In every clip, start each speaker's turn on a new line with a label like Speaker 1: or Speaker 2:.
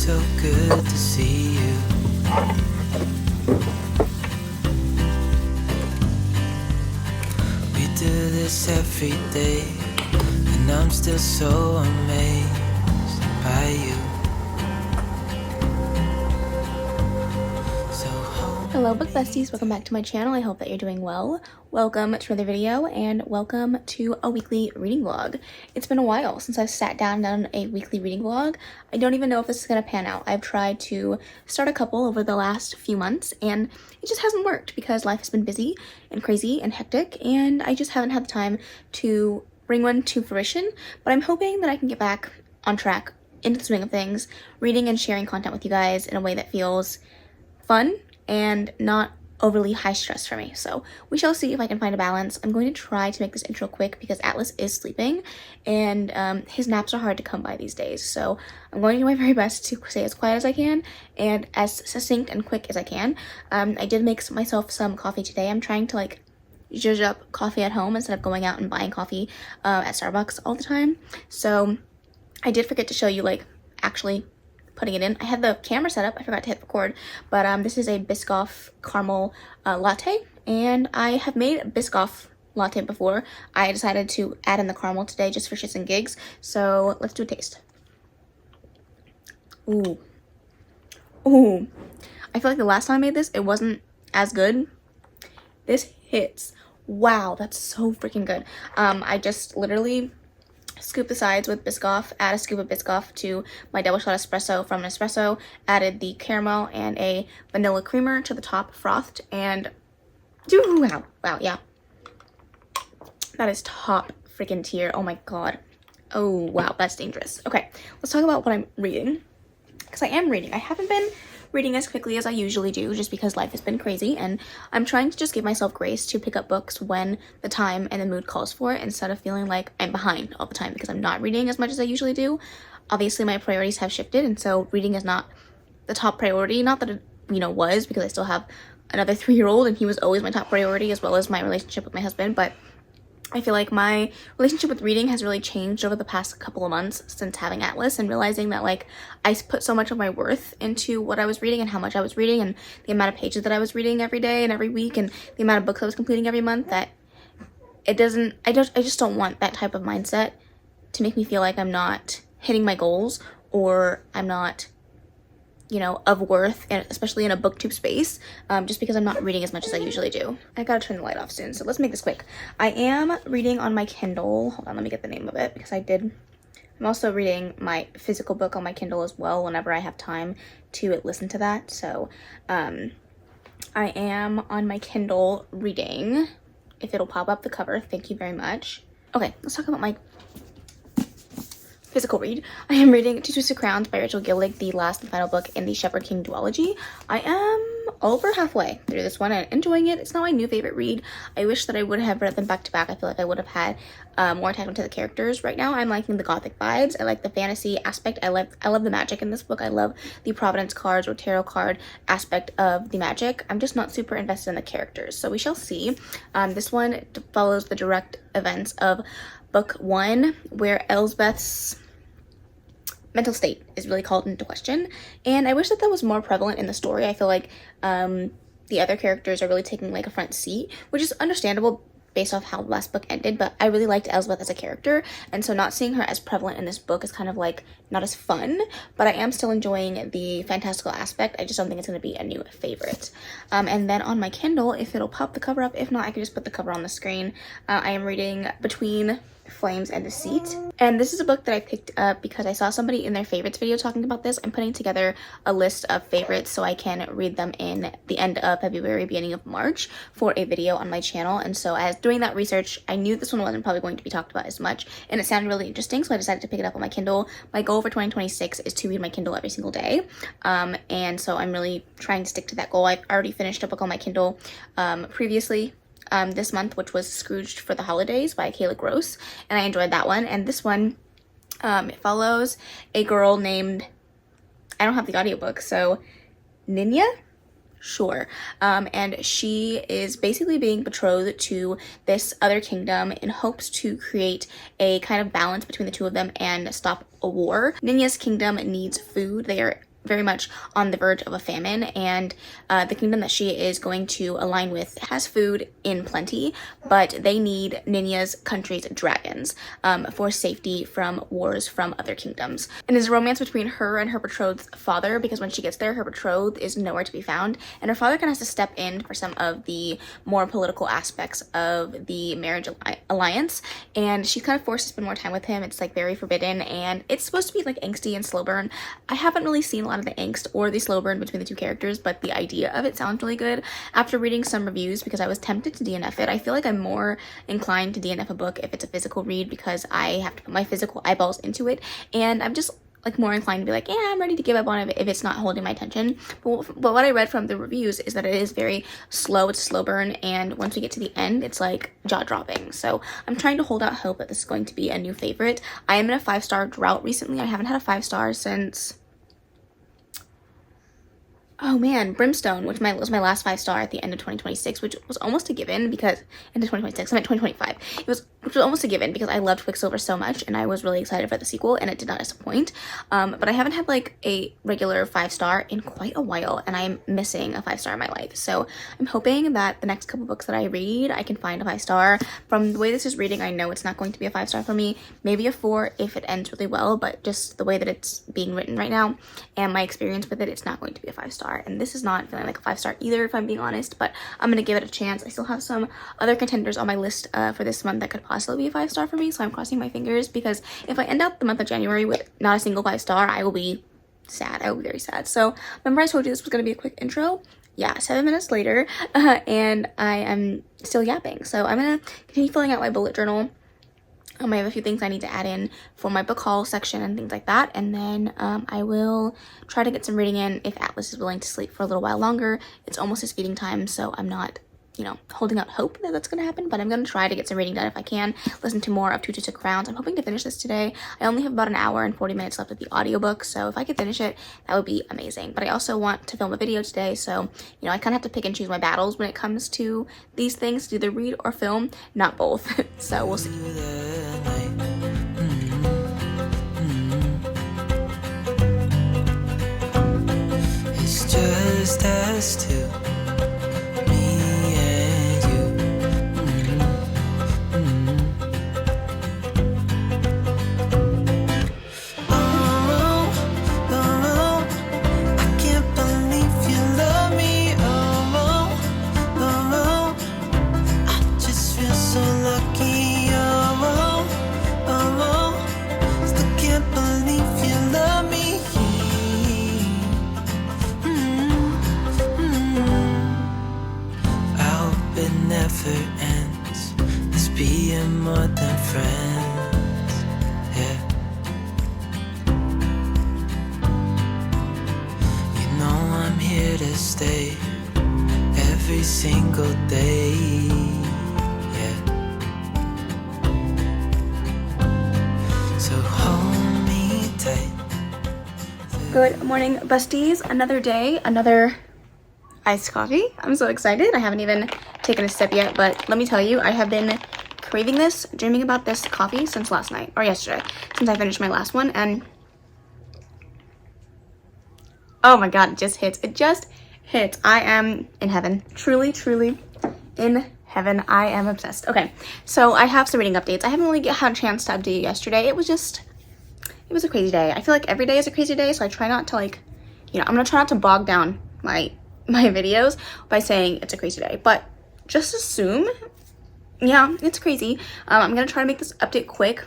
Speaker 1: so good to see you. We do this every day, and I'm still so amazed by you.
Speaker 2: Hello book besties, welcome back to my channel. I hope that you're doing well. Welcome to another video and welcome to a weekly reading vlog. It's been a while since I've sat down and done a weekly reading vlog. I don't even know if this is going to pan out. I've tried to start a couple over the last few months and it just hasn't worked because life has been busy and crazy and hectic and I just haven't had the time to bring one to fruition. But I'm hoping that I can get back on track into the swing of things, reading and sharing content with you guys in a way that feels fun and not overly high stress for me. So we shall see if I can find a balance. I'm going to try to make this intro quick because Atlas is sleeping and his naps are hard to come by these days. So I'm going to do my very best to stay as quiet as I can and as succinct and quick as I can. I did make myself some coffee today. I'm trying to like zhuzh up coffee at home instead of going out and buying coffee at Starbucks all the time. So I did forget to show you like actually putting it in. I had the camera set up, I forgot to hit record, but this is a Biscoff caramel latte, and I have made Biscoff latte before. I decided to add in the caramel today just for shits and gigs, so let's do a taste. Ooh. Ooh. I feel like the last time I made this, it wasn't as good. This hits. Wow, that's so freaking good. I just literally scoop the sides with Biscoff, add a scoop of Biscoff to my double shot espresso from Nespresso, added the caramel and a vanilla creamer to the top, frothed, and wow, yeah. That is top freaking tier. Oh my god. Oh wow, that's dangerous. Okay, let's talk about what I'm reading. Because I am reading. I haven't been reading as quickly as I usually do just because life has been crazy, and I'm trying to just give myself grace to pick up books when the time and the mood calls for it instead of feeling like I'm behind all the time because I'm not reading as much as I usually do. Obviously my priorities have shifted, and so reading is not the top priority. Not that it was, because I still have another 3-year-old and he was always my top priority, as well as my relationship with my husband, but I feel like my relationship with reading has really changed over the past couple of months since having Atlas, and realizing that like I put so much of my worth into what I was reading and how much I was reading and the amount of pages that I was reading every day and every week and the amount of books I was completing every month, that I just don't want that type of mindset to make me feel like I'm not hitting my goals or I'm not of worth, and especially in a booktube space, just because I'm not reading as much as I usually do. I gotta turn the light off soon, so let's make this quick. I am reading on my Kindle. Hold on, let me get the name of it because I'm also reading my physical book on my Kindle as well whenever I have time to listen to that. So I am on my Kindle reading. If it'll pop up the cover, thank you very much. Okay, let's talk about my physical read. I am reading Two Twisted Crowns by Rachel Gillig, the last and final book in the Shepherd King duology. I am over halfway through this one and enjoying it. It's not my new favorite read. I wish that I would have read them back to back. I feel like I would have had more attachment to the characters. Right now I'm liking the gothic vibes. I like the fantasy aspect. I love the magic in this book. I love the Providence cards or tarot card aspect of the magic. I'm just not super invested in the characters, so we shall see. This one follows the direct events of book 1, where Elsbeth's mental state is really called into question, and I wish that was more prevalent in the story. I feel like the other characters are really taking like a front seat, which is understandable based off how the last book ended, but I really liked Elsbeth as a character, and so not seeing her as prevalent in this book is kind of like not as fun, but I am still enjoying the fantastical aspect. I just don't think it's going to be a new favorite. And then on my Kindle, if it'll pop the cover up, if not I can just put the cover on the screen. I am reading Between Flames and Deceit, and this is a book that I picked up because I saw somebody in their favorites video talking about this. I'm putting together a list of favorites so I can read them in the end of February, beginning of March for a video on my channel, and so as doing that research, I knew this one wasn't probably going to be talked about as much, and it sounded really interesting, so I decided to pick it up on my Kindle. My goal for 2026 is to read my Kindle every single day, and so I'm really trying to stick to that goal. I've already finished a book on my Kindle previously this month, which was Scrooged for the Holidays by Kayla Gross, and I enjoyed that one. And this one, it follows a girl named, I don't have the audiobook, so Ninya? Sure. And she is basically being betrothed to this other kingdom in hopes to create a kind of balance between the two of them and stop a war. Ninya's kingdom needs food. They are very much on the verge of a famine, and the kingdom that she is going to align with has food in plenty, but they need Ninya's country's dragons for safety from wars from other kingdoms. And there's a romance between her and her betrothed's father, because when she gets there, her betrothed is nowhere to be found, and her father kind of has to step in for some of the more political aspects of the marriage alliance, and she's kind of forced to spend more time with him. It's like very forbidden, and it's supposed to be like angsty and slow burn. I haven't really seen a lot of the angst or the slow burn between the two characters, but the idea of it sounds really good. After reading some reviews, because I was tempted to DNF it, I feel like I'm more inclined to DNF a book if it's a physical read, because I have to put my physical eyeballs into it, and I'm just like more inclined to be like, yeah, I'm ready to give up on it if it's not holding my attention. But what I read from the reviews is that it is very slow. It's a slow burn, and once we get to the end, it's like jaw-dropping. So I'm trying to hold out hope that this is going to be a new favorite. I am in a 5-star drought recently. I haven't had a 5-star since, oh man, Brimstone, which was my last 5-star at the end of 2026, which was almost a given because, end of 2026, I meant 2025. Which was almost a given because I loved Quicksilver so much, and I was really excited for the sequel, and it did not disappoint. But I haven't had like a regular 5-star in quite a while, and I'm missing a 5-star in my life. So I'm hoping that the next couple books that I read, I can find a 5-star. From the way this is reading, I know it's not going to be a 5-star for me. Maybe a 4 if it ends really well, but just the way that it's being written right now and my experience with it, it's not going to be a 5-star. And this is not feeling like a 5-star either, if I'm being honest, but I'm gonna give it a chance. I still have some other contenders on my list for this month that could possibly be a 5-star for me, so I'm crossing my fingers, because if I end up the month of January with not a single 5-star, I will be sad. I will be very sad. So remember I told you this was going to be a quick intro? Yeah, 7 minutes later, and I am still yapping. So I'm gonna continue filling out my bullet journal. I have a few things I need to add in for my book haul section and things like that, and then I will try to get some reading in if Atlas is willing to sleep for a little while longer. It's almost his feeding time, so I'm not, you know, holding out hope that that's going to happen, but I'm going to try to get some reading done if I can, listen to more of Two to Crowns. I'm hoping to finish this today. I only have about an hour and 40 minutes left of the audiobook, so if I could finish it, that would be amazing. But I also want to film a video today, so, you know, I kind of have to pick and choose my battles when it comes to these things, to either read or film, not both. So we'll see.
Speaker 1: It's just us two. More than friends, yeah. You know I'm here to stay every single day, yeah. So hold me tight.
Speaker 2: Good morning, besties. Another day, another iced coffee. I'm so excited. I haven't even taken a sip yet, but let me tell you, I have been craving this, dreaming about this coffee since last night, or yesterday, since I finished my last one, and oh my god, it just hits. It just hits. I am in heaven. Truly, truly in heaven. I am obsessed. Okay, so I have some reading updates. I haven't really had a chance to update you yesterday. It was a crazy day. I feel like every day is a crazy day, so I try not to, like, you know, I'm gonna try not to bog down my videos by saying it's a crazy day, but just assume, yeah, it's crazy. I'm gonna try to make this update quicker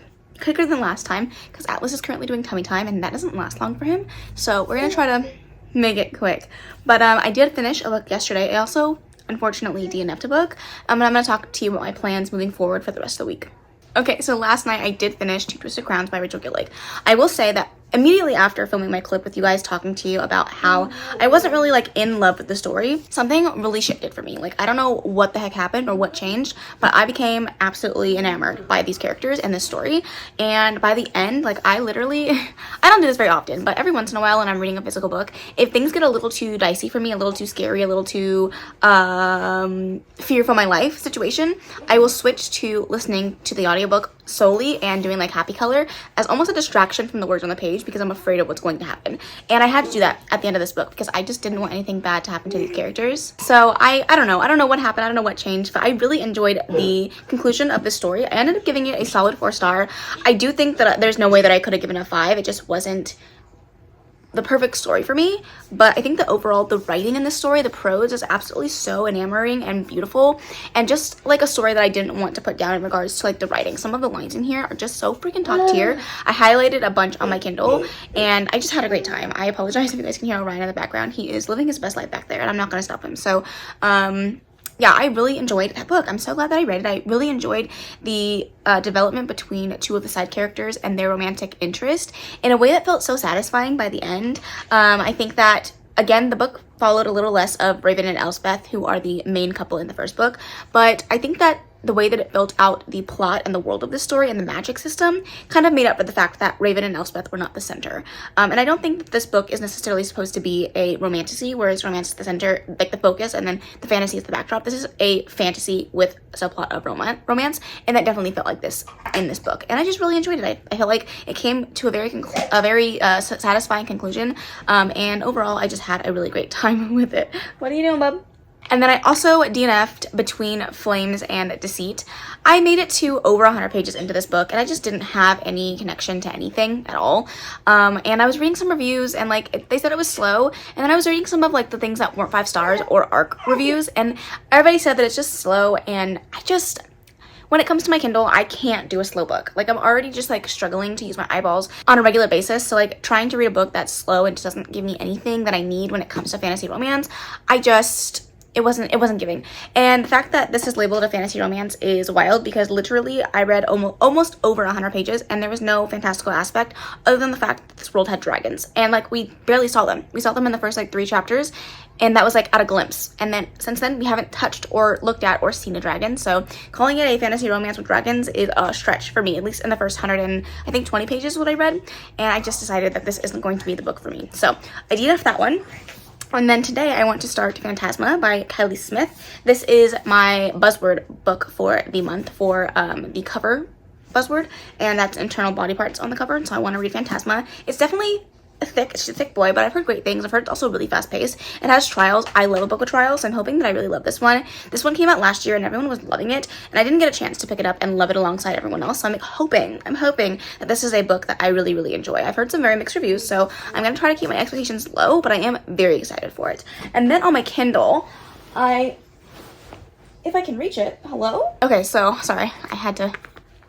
Speaker 2: than last time, because Atlas is currently doing tummy time, and that doesn't last long for him, so we're gonna try to make it quick. But I did finish a book yesterday. I also, unfortunately, DNF'd a book, and I'm gonna talk to you about my plans moving forward for the rest of the week. Okay, so last night I did finish Two Twisted Crowns by Rachel Gillig. I will say that immediately after filming my clip with you guys talking to you about how I wasn't really like in love with the story, something really shifted for me. Like, I don't know what the heck happened or what changed, but I became absolutely enamored by these characters and this story. And by the end, like, I literally, I don't do this very often, but every once in a while when I'm reading a physical book, if things get a little too dicey for me, a little too scary, a little too fear for my life situation, I will switch to listening to the audiobook solely and doing like happy color as almost a distraction from the words on the page because I'm afraid of what's going to happen. And I had to do that at the end of this book because I just didn't want anything bad to happen to these characters. So I don't know what happened, I don't know what changed, but I really enjoyed the conclusion of this story. I ended up giving it a solid 4-star. I do think that there's no way that I could have given a 5. It just wasn't the perfect story for me, but I think that overall the writing in this story, the prose, is absolutely so enamoring and beautiful, and just like a story that I didn't want to put down in regards to like the writing. Some of the lines in here are just so freaking top tier. I highlighted a bunch on my Kindle and I just had a great time. I apologize if you guys can hear Orion in the background. He is living his best life back there and I'm not gonna stop him. So yeah, I really enjoyed that book. I'm so glad that I read it. I really enjoyed the development between 2 of the side characters and their romantic interest in a way that felt so satisfying by the end. I think that, again, the book followed a little less of Raven and Elspeth, who are the main couple in the first book, but I think that the way that it built out the plot and the world of the story and the magic system kind of made up for the fact that Raven and Elspeth were not the center. And I don't think that this book is necessarily supposed to be a romantasy, whereas romance is the center, like the focus, and then the fantasy is the backdrop. This is a fantasy with a subplot of romance, and that definitely felt like this in this book. And I just really enjoyed it. I felt like it came to a very satisfying conclusion, and overall, I just had a really great time with it. What are you doing, bub? And then I also DNF'd Between Flames and Deceit. I made it to over 100 pages into this book and I just didn't have any connection to anything at all. And I was reading some reviews and like they said it was slow, and then I was reading some of like the things that weren't 5 stars or ARC reviews, and everybody said that it's just slow, and when it comes to my Kindle, I can't do a slow book. Like, I'm already just like struggling to use my eyeballs on a regular basis. So like trying to read a book that's slow and just doesn't give me anything that I need when it comes to fantasy romance, it wasn't giving. And the fact that this is labeled a fantasy romance is wild because literally I read almost over 100 pages and there was no fantastical aspect other than the fact that this world had dragons. And like we barely saw them. We saw them in the first like 3 chapters, and that was like at a glimpse. And then since then we haven't touched or looked at or seen a dragon. So calling it a fantasy romance with dragons is a stretch for me, at least in the first 120 pages what I read. And I just decided that this isn't going to be the book for me. So I DNF'd that one. And then today I want to start Phantasma by Kylie Smith. This is my buzzword book for the month for the cover buzzword, and that's internal body parts on the cover. So I want to read Phantasma. It's definitely it's a thick boy, but I've heard great things. I've heard it's also really fast paced. It has trials. I love a book with trials, so I'm hoping that I really love this one. This one came out last year and everyone was loving it, and I didn't get a chance to pick it up and love it alongside everyone else. So I'm hoping that this is a book that I really, really enjoy. I've heard some very mixed reviews, so I'm going to try to keep my expectations low, but I am very excited for it. And then on my Kindle, if I can reach it, hello? Okay, so sorry, I had to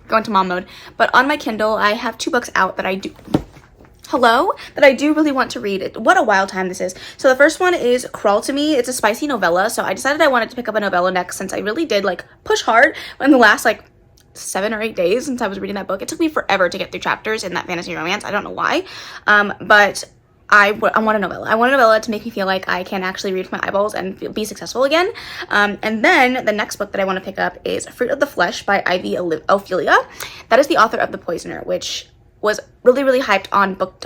Speaker 2: go into mom mode, but on my Kindle, I have 2 books out that I do really want to read. What a wild time this is. So the first one is Crawl to Me. It's a spicy novella, so I decided I wanted to pick up a novella next since I really did like push hard in the last like 7 or 8 days since I was reading that book. It took me forever to get through chapters in that fantasy romance. I don't know why, but I want a novella. I want a novella to make me feel like I can actually read with my eyeballs and be successful again. And then the next book that I want to pick up is Fruit of the Flesh by Ivy Ophelia. That is the author of The Poisoner, which was really, really hyped on book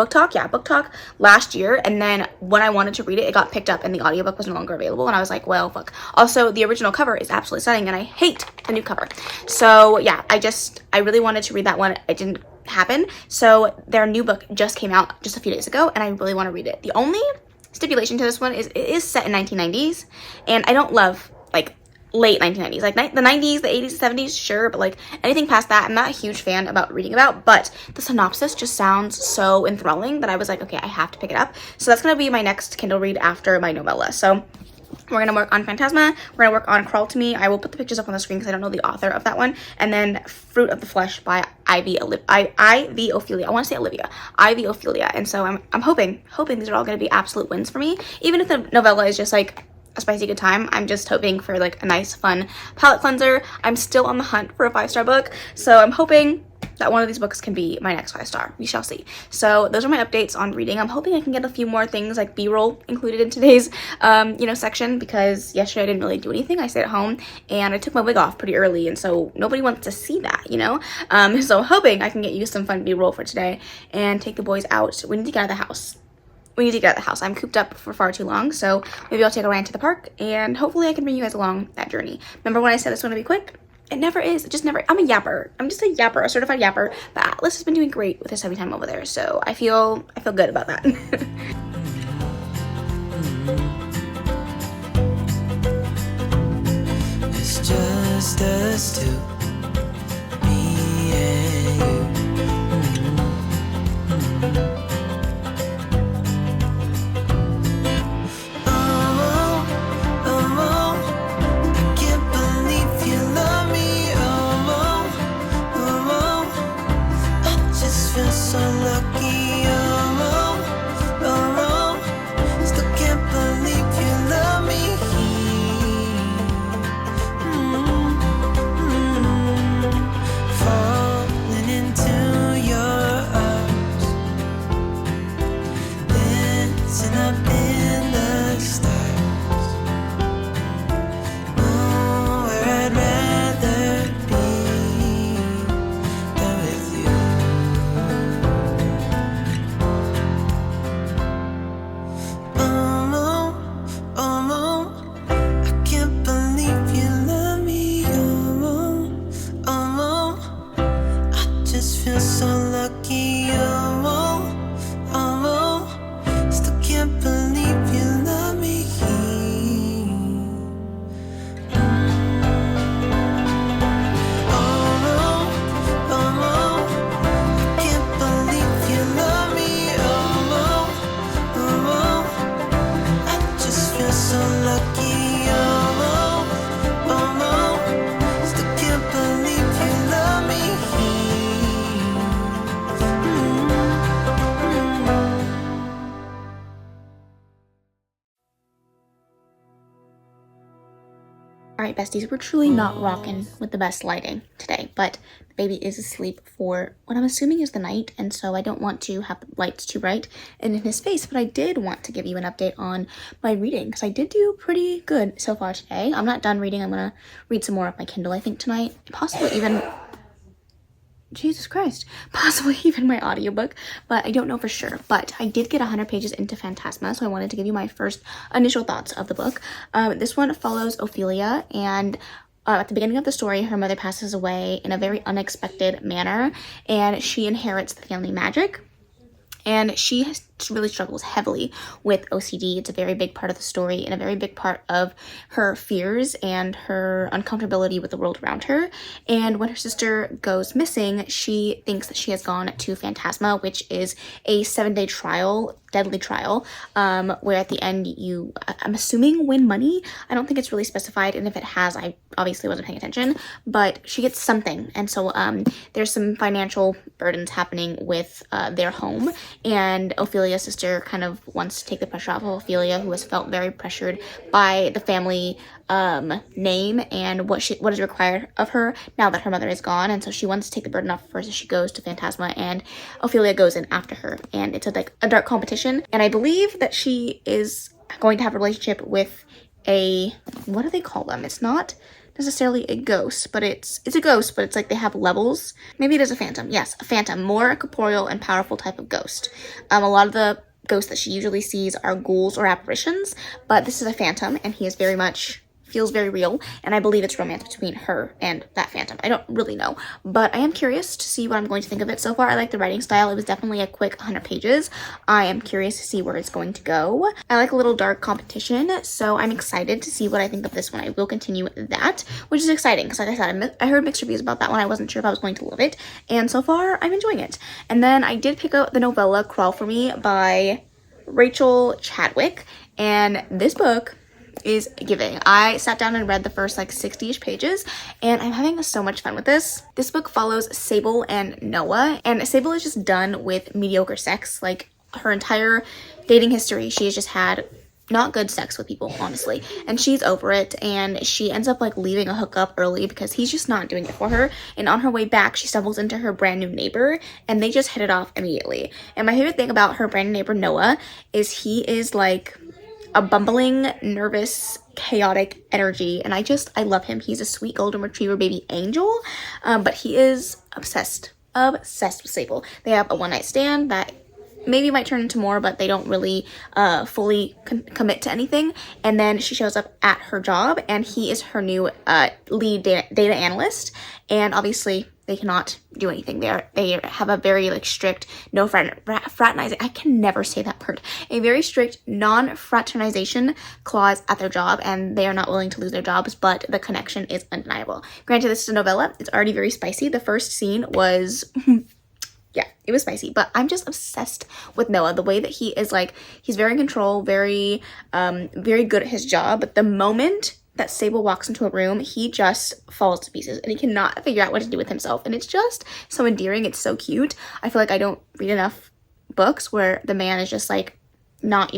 Speaker 2: talk last year, and then when I wanted to read it, it got picked up and the audiobook was no longer available, and I was like, well, fuck. Also, the original cover is absolutely stunning and I hate the new cover. So yeah, I really wanted to read that one. It didn't happen. So their new book just came out just a few days ago and I really want to read it. The only stipulation to this one is it is set in 1990s, and I don't love like late 1990s, like the 90s, the 80s, the 70s, sure, but like anything past that, I'm not a huge fan about reading about, but the synopsis just sounds so enthralling that I was like, okay, I have to pick it up. So that's going to be my next Kindle read after my novella. So we're going to work on Phantasma, we're going to work on Crawl to Me. I will put the pictures up on the screen because I don't know the author of that one. And then Fruit of the Flesh by Ivy Ophelia. I want to say Olivia. Ivy Ophelia. And so I'm hoping these are all going to be absolute wins for me. Even if the novella is just like a spicy good time, I'm just hoping for like a nice fun palette cleanser. I'm still on the hunt for a 5-star book, so I'm hoping that one of these books can be my next 5-star. We shall see. So those are my updates on reading. I'm hoping I can get a few more things like B-roll included in today's section, because yesterday I didn't really do anything. I stayed at home and I took my wig off pretty early, and so nobody wants to see that, so I'm hoping I can get you some fun B-roll for today and take the boys out. We need to get out of the house. I'm cooped up for far too long, so maybe I'll take a ride to the park, and hopefully I can bring you guys along that journey. Remember when I said this one would be quick? It never is. It just never. I'm a yapper. I'm just a yapper, a certified yapper. But Atlas has been doing great with his heavy time over there, so I feel good about that.
Speaker 1: It's just us two, me and you. Oh, oh, oh, I can't believe you love me. Oh, oh, oh, I just feel so lucky. Oh, oh, oh, still can't believe you love me. Falling into your arms, dancing up in the stars. Nowhere I'd rather be than with you. Oh, oh, I can't believe you love me. Oh, oh, I just feel so lucky. Oh, oh, still can't believe you love me. Oh, oh, I can't believe you love me. Oh, oh, I just feel so lucky. Oh, oh, still can't believe you love me.
Speaker 2: Alright, besties, we're truly not rocking with the best lighting today, but the baby is asleep for what I'm assuming is the night, and so I don't want to have the lights too bright and in his face, but I did want to give you an update on my reading, because I did do pretty good so far today. I'm not done reading. I'm going to read some more of my Kindle, I think, tonight. Possibly even... Jesus Christ, possibly even my audiobook, but I don't know for sure. But I did get 100 pages into Phantasma, so I wanted to give you my first initial thoughts of the book. This one follows Ophelia, and at the beginning of the story, her mother passes away in a very unexpected manner, and she inherits the family magic. And she really struggles heavily with OCD. It's a very big part of the story and a very big part of her fears and her uncomfortability with the world around her. And when her sister goes missing, she thinks that she has gone to Phantasma, which is a 7-day trial, deadly trial, where at the end you, I'm assuming, win money. I don't think it's really specified, and if it has, I obviously wasn't paying attention, but she gets something. And so there's some financial burdens happening with their home, and Ophelia's sister kind of wants to take the pressure off of Ophelia, who has felt very pressured by the family name and what is required of her now that her mother is gone. And so she wants to take the burden off first as she goes to Phantasma, and Ophelia goes in after her, and it's a dark competition. And I believe that she is going to have a relationship with a, what do they call them? It's not necessarily a ghost, but it's a ghost, but it's like they have levels. Maybe it is a phantom. Yes, a phantom, more corporeal and powerful type of ghost. A lot of the ghosts that she usually sees are ghouls or apparitions, but this is a phantom, and he is very much feels very real, and I believe it's romance between her and that phantom. I don't really know, but I am curious to see what I'm going to think of it. So far, I like the writing style. It was definitely a quick 100 pages. I am curious to see where it's going to go. I like a little dark competition, so I'm excited to see what I think of this one. I will continue that, which is exciting, because like I said, I heard mixed reviews about that one. I wasn't sure if I was going to love it, and so far, I'm enjoying it. And then I did pick up the novella Crawl For Me by Rachel Chadwick, and this book is giving. I sat down and read the first like 60-ish pages, and I'm having so much fun with this. This book follows Sable and Noah, and Sable is just done with mediocre sex. Like, her entire dating history, she has just had not good sex with people, honestly, and she's over it, and she ends up like leaving a hookup early because he's just not doing it for her. And on her way back, she stumbles into her brand new neighbor, and they just hit it off immediately. And my favorite thing about her brand new neighbor Noah is he is like a bumbling, nervous, chaotic energy, and I love him. He's a sweet golden retriever baby angel, but he is obsessed with Sable. They have a one-night stand that maybe might turn into more, but they don't really fully commit to anything. And then she shows up at her job, and he is her new lead data analyst. And obviously, they cannot do anything. They have a very like strict no fraternizing. I can never say that word. A very strict non-fraternization clause at their job, and they are not willing to lose their jobs. But the connection is undeniable. Granted, this is a novella. It's already very spicy. The first scene was. Yeah, it was spicy, but I'm just obsessed with Noah. The way that he is like, he's very in control, very good at his job. But the moment that Sable walks into a room, he just falls to pieces and he cannot figure out what to do with himself. And it's just so endearing. It's so cute. I feel like I don't read enough books where the man is just like not,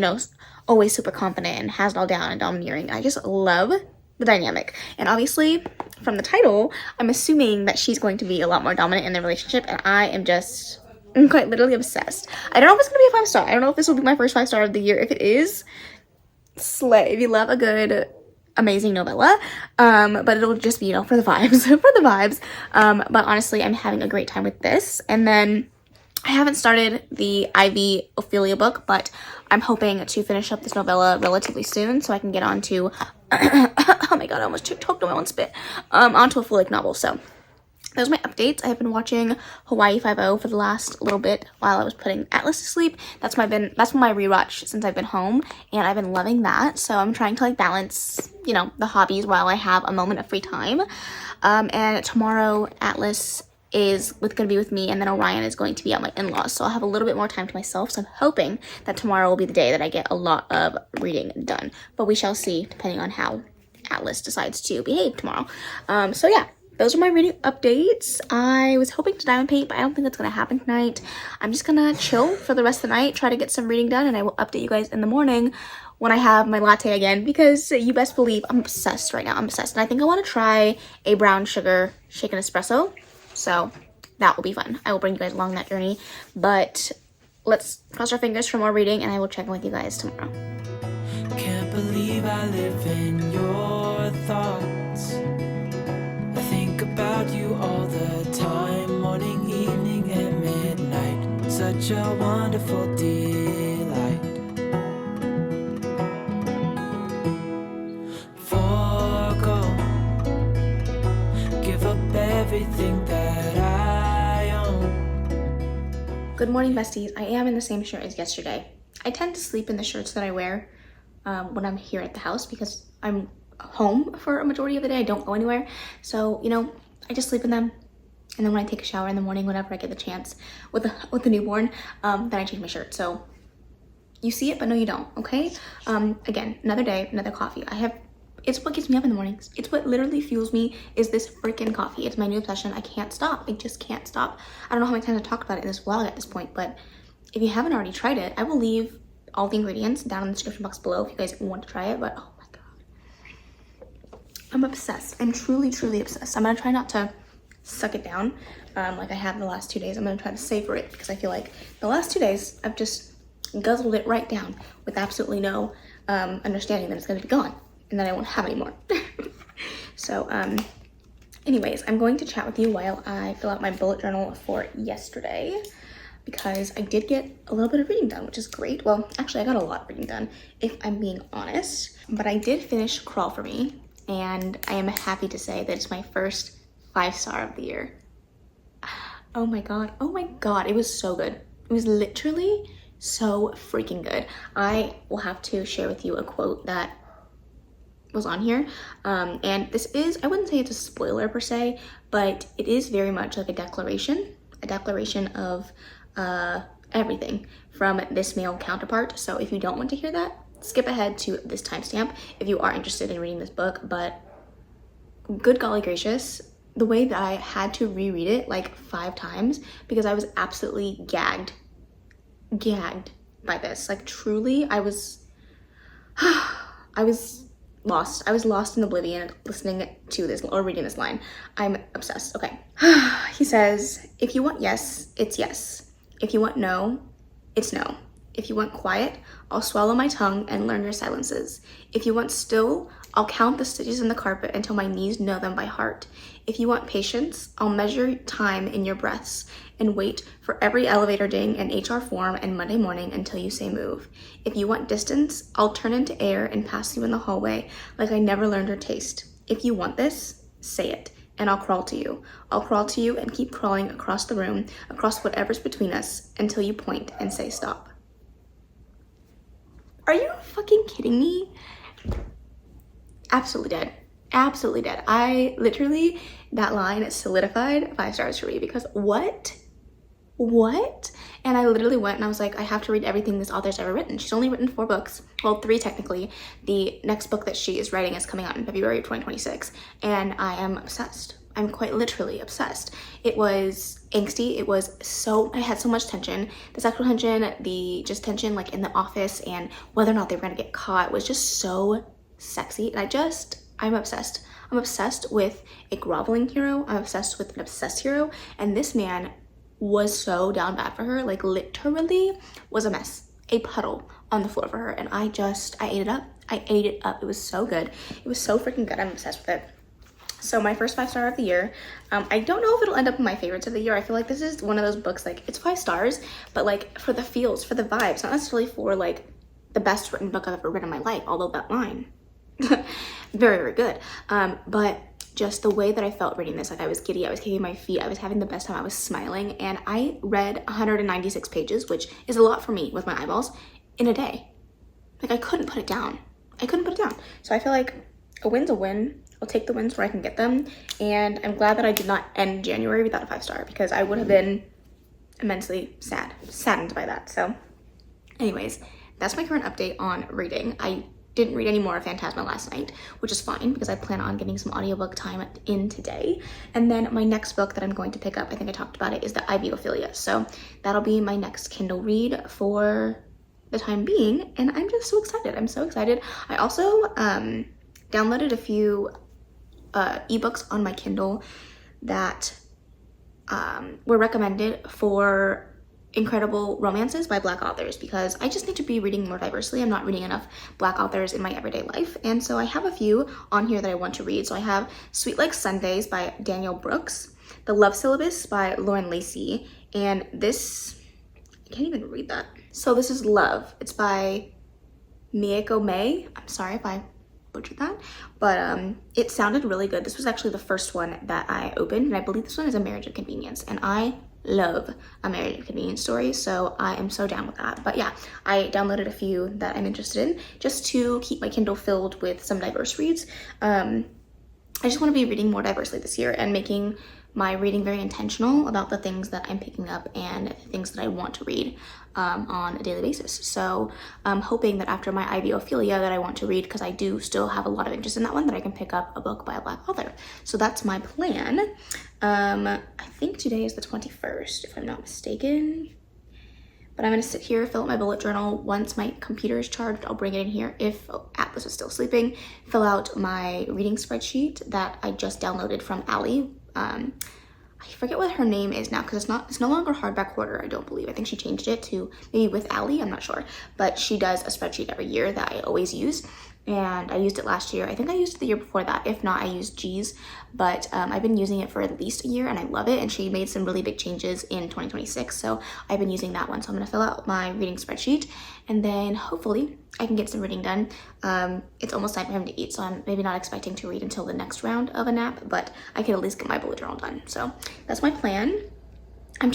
Speaker 2: always super confident and has it all down and domineering. I just love the dynamic. And obviously from the title, I'm assuming that she's going to be a lot more dominant in the relationship, and I am just quite literally obsessed. I don't know if it's gonna be a 5-star. I don't know if this will be my first 5-star of the year. If it is, slay. If you love a good amazing novella, but it'll just be for the vibes. But honestly, I'm having a great time with this. And then I haven't started the Ivy Ophelia book, but I'm hoping to finish up this novella relatively soon so I can get on to oh my god, I almost choked on my own spit. Onto a full length novel. So those are my updates. I have been watching Hawaii 5-0 for the last little bit while I was putting Atlas to sleep. That's my rewatch since I've been home, and I've been loving that. So I'm trying to like balance, the hobbies while I have a moment of free time. And tomorrow Atlas is going to be with me, and then Orion is going to be at my in-laws, so I'll have a little bit more time to myself. So I'm hoping that tomorrow will be the day that I get a lot of reading done, but we shall see depending on how Atlas decides to behave tomorrow. So yeah, those are my reading updates. I was hoping to diamond paint, but I don't think that's gonna happen tonight. I'm just gonna chill for the rest of the night, try to get some reading done, and I will update you guys in the morning when I have my latte again, because you best believe I'm obsessed right now. I'm obsessed, and I think I want to try a brown sugar shaken espresso. So that will be fun. I will bring you guys along that journey. But let's cross our fingers for more reading, and I will check in with you guys tomorrow.
Speaker 1: Can't believe I live in your thoughts. I think about you all the time, morning, evening, and midnight. Such a wonderful delight. Forgo, give up everything that I own.
Speaker 2: Good morning, besties. I am in the same shirt as yesterday. I tend to sleep in the shirts that I wear when I'm here at the house because I'm home for a majority of the day. I don't go anywhere. So, I just sleep in them. And then when I take a shower in the morning, whenever I get the chance with the newborn, then I change my shirt. So you see it, but no, you don't. Okay. Again, another day, another coffee. It's what gets me up in the mornings. It's what literally fuels me is this freaking coffee. It's my new obsession. I can't stop. I just can't stop. I don't know how many times I've talked about it in this vlog at this point, but if you haven't already tried it, I will leave all the ingredients down in the description box below if you guys want to try it. But oh my god, I'm obsessed. I'm truly, truly obsessed. I'm gonna try not to suck it down like I have the last 2 days. I'm gonna try to savor it because I feel like the last 2 days I've just guzzled it right down with absolutely no understanding that it's gonna be gone and that I won't have any more. So anyways, I'm going to chat with you while I fill out my bullet journal for yesterday, because I did get a little bit of reading done, which is great. Well, actually, I got a lot of reading done, if I'm being honest. But I did finish Crawl For Me, and I am happy to say that it's my first 5-star of the year. Oh my god, it was so good. It was literally so freaking good. I will have to share with you a quote that was on here. And this is, I wouldn't say it's a spoiler per se, but it is very much like a declaration of everything from this male counterpart. So if you don't want to hear that, skip ahead to this timestamp if you are interested in reading this book. But good golly gracious, the way that I had to reread it like 5 times because I was absolutely gagged by this. Like truly, I was lost. I was lost in oblivion listening to this or reading this line. I'm obsessed. Okay. He says, if you want yes, it's yes. If you want no, it's no. If you want quiet, I'll swallow my tongue and learn your silences. If you want still, I'll count the stitches in the carpet until my knees know them by heart. If you want patience, I'll measure time in your breaths. and wait for every elevator ding and HR form and Monday morning until you say move. If you want distance, I'll turn into air and pass you in the hallway like I never learned your taste. If you want this, say it, and I'll crawl to you. I'll crawl to you and keep crawling across the room, across whatever's between us, until you point and say stop. Are you fucking kidding me? Absolutely dead. Absolutely dead. I literally, that line solidified 5 stars for me because what? And I literally went and I was like, I have to read everything this author's ever written. She's only written 4 books. Well, 3 technically. The next book that she is writing is coming out in February of 2026. And I am obsessed. I'm quite literally obsessed. It was angsty. It was I had so much tension. The sexual tension, the just tension like in the office and whether or not they were gonna get caught was just so sexy. And I'm obsessed. I'm obsessed with a groveling hero. I'm obsessed with an obsessed hero. And this man was so down bad for her, like literally was a mess, a puddle on the floor for her. And I ate it up. I ate it up. It was so good. It was so freaking good. I'm obsessed with it. So my first 5 star of the year, I don't know if it'll end up in my favorites of the year. I feel like this is one of those books, like it's 5 stars, but like for the feels, for the vibes, not necessarily for like the best written book I've ever read in my life, although that line, very, very good. But just the way that I felt reading this, like I was giddy, I was kicking my feet, I was having the best time, I was smiling, and I read 196 pages, which is a lot for me with my eyeballs, in a day. Like I couldn't put it down. So I feel like a win's a win. I'll take the wins where I can get them, and I'm glad that I did not end January without a 5 star because I would have been immensely saddened by that. So anyways, that's my current update on reading. I didn't read any more of Phantasma last night, which is fine because I plan on getting some audiobook time in today. And then my next book that I'm going to pick up, I think I talked about it, is the Ivy Ophelia. So that'll be my next Kindle read for the time being, and I'm just so excited. I'm so excited. I also downloaded a few ebooks on my Kindle that were recommended for incredible romances by Black authors because I just need to be reading more diversely. I'm not reading enough Black authors in my everyday life, and so I have a few on here that I want to read. So I have Sweet Like Sundays by Daniel Brooks, The Love Syllabus by Lauren Lacey, and this, I can't even read that. So this is Love. It's by Mieko May. I'm sorry if I butchered that, but it sounded really good. This was actually the first one that I opened, and I believe this one is A Marriage of Convenience, and I love A Marriage of Convenience stories, so I am so down with that. But yeah, I downloaded a few that I'm interested in just to keep my Kindle filled with some diverse reads. I just want to be reading more diversely this year and making my reading very intentional about the things that I'm picking up and the things that I want to read on a daily basis. So I'm hoping that after my Ivy Ophelia that I want to read, because I do still have a lot of interest in that one, that I can pick up a book by a Black author. So that's my plan. I think today is the 21st, if I'm not mistaken. But I'm going to sit here, fill out my bullet journal. Once my computer is charged, I'll bring it in here. If Atlas is still sleeping, fill out my reading spreadsheet that I just downloaded from Allie. I forget what her name is now because it's no longer Hardback Hoarder, I don't believe. I think she changed it to maybe With Allie, I'm not sure. But she does a spreadsheet every year that I always use. And I used it last year. I think I used it the year before that. If not, I used G's. But I've been using it for at least a year and I love it. And she made some really big changes in 2026. So I've been using that one. So I'm going to fill out my reading spreadsheet and then hopefully I can get some reading done. It's almost time for him to eat. So I'm maybe not expecting to read until the next round of a nap, but I can at least get my bullet journal done. So that's my plan. I'm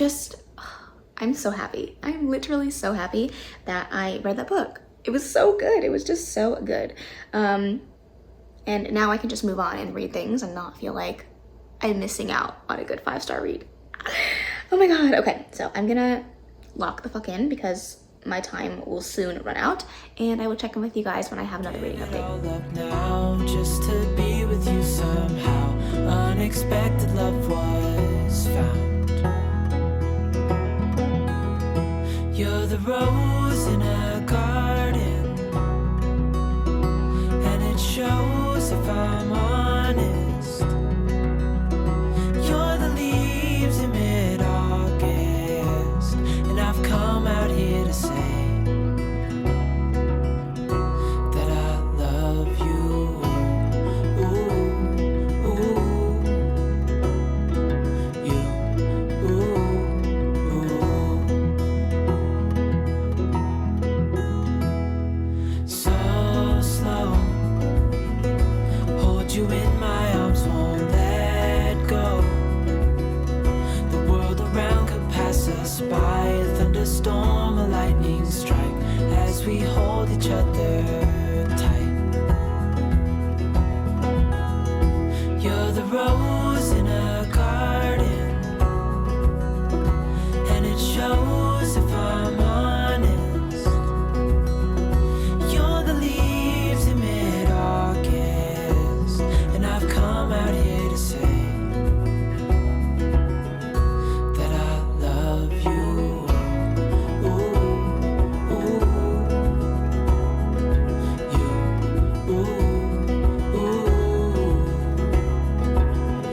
Speaker 2: so happy. I'm literally so happy that I read that book. It was so good. It was just so good. And now I can just move on and read things and not feel like I'm missing out on a good 5-star read. Oh my God. Okay, so I'm gonna lock the fuck in because my time will soon run out, and I will check in with you guys when I have another reading update.
Speaker 1: All up now, just to be with you somehow. Unexpected love was found. You're the rose in a garden, and it shows if I'm honest. You're the leaves in mid-August, and I've come out here to say that I love you. Ooh, ooh, you, ooh. you in my arms, won't let go. The world around could pass us by, a thunderstorm, a lightning strike, as we hold each other tight. You're the rose in a garden, and it shows if I'm honest. You're the leaves in mid-August, and I've come out here to say that I love you. Ooh, ooh, you, ooh, ooh,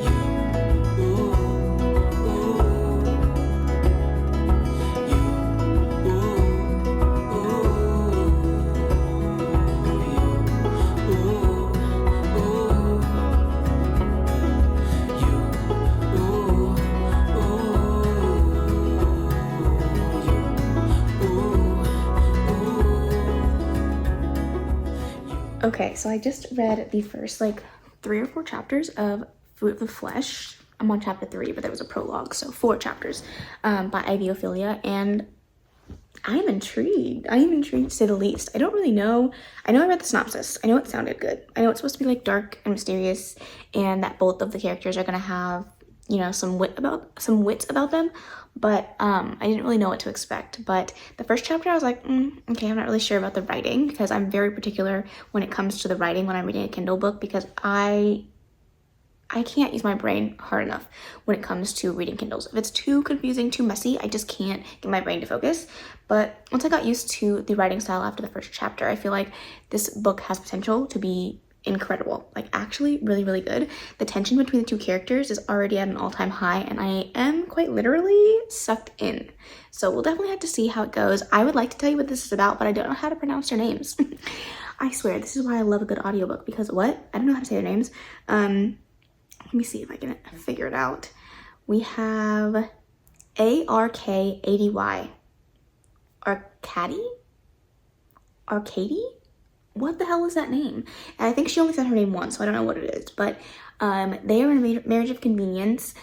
Speaker 1: you, ooh,
Speaker 2: Okay, so I just read the first like 3 or 4 chapters of Fruit of the Flesh. I'm on chapter 3, but there was a prologue, so 4 chapters by Ivy Ophelia, and I'm intrigued. I am intrigued to say the least. I don't really know. I know I read the synopsis. I know it sounded good. I know it's supposed to be like dark and mysterious, and that both of the characters are gonna have, you know, some wits about them. But I didn't really know what to expect. But the first chapter, I was like, okay, I'm not really sure about the writing, because I'm very particular when it comes to the writing when I'm reading a Kindle book, because I can't use my brain hard enough when it comes to reading Kindles. If it's too confusing, too messy, I just can't get my brain to focus. But once I got used to the writing style after the first chapter, I feel like this book has potential to be incredible, like actually really, really good. The tension between the 2 characters is already at an all-time high, and I am quite literally sucked in. So we'll definitely have to see how it goes. I would like to tell you what this is about, but I don't know how to pronounce their names. I swear, this is why I love a good audiobook, because what? I don't know how to say their names. Let me see if I can figure it out. We have ARKADY. Arcady? What the hell is that name? And I think she only said her name once, so I don't know what it is. But they are in a marriage of convenience.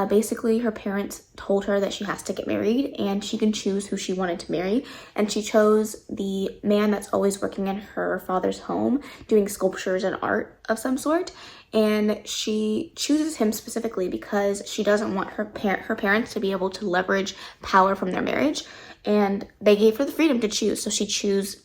Speaker 2: Basically, her parents told her that she has to get married, and she can choose who she wanted to marry. And she chose the man that's always working in her father's home, doing sculptures and art of some sort. And she chooses him specifically because she doesn't want her parents to be able to leverage power from their marriage. And they gave her the freedom to choose. So she chose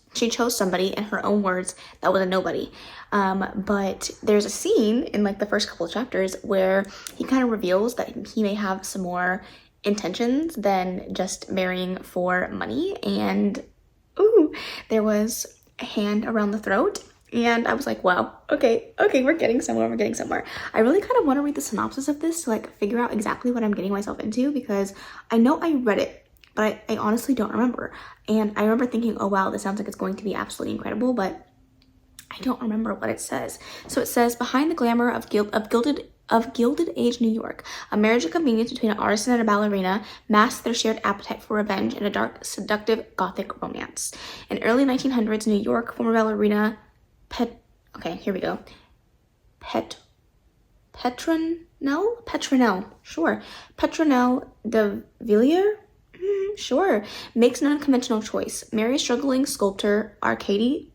Speaker 2: somebody, in her own words, that was a nobody. But there's a scene in like the first couple of chapters where he kind of reveals that he may have some more intentions than just marrying for money. And ooh, there was a hand around the throat. And I was like, wow, okay, we're getting somewhere, I really kind of want to read the synopsis of this to like figure out exactly what I'm getting myself into, because I know I read it, but I honestly don't remember. And I remember thinking, oh wow, this sounds like it's going to be absolutely incredible, but I don't remember what it says. So it says, behind the glamour of Gilded Age New York, a marriage of convenience between an artisan and a ballerina masks their shared appetite for revenge in a dark, seductive Gothic romance. In early 1900s New York, former ballerina Petronelle de Villiers, makes an unconventional choice. Marry struggling sculptor Arkady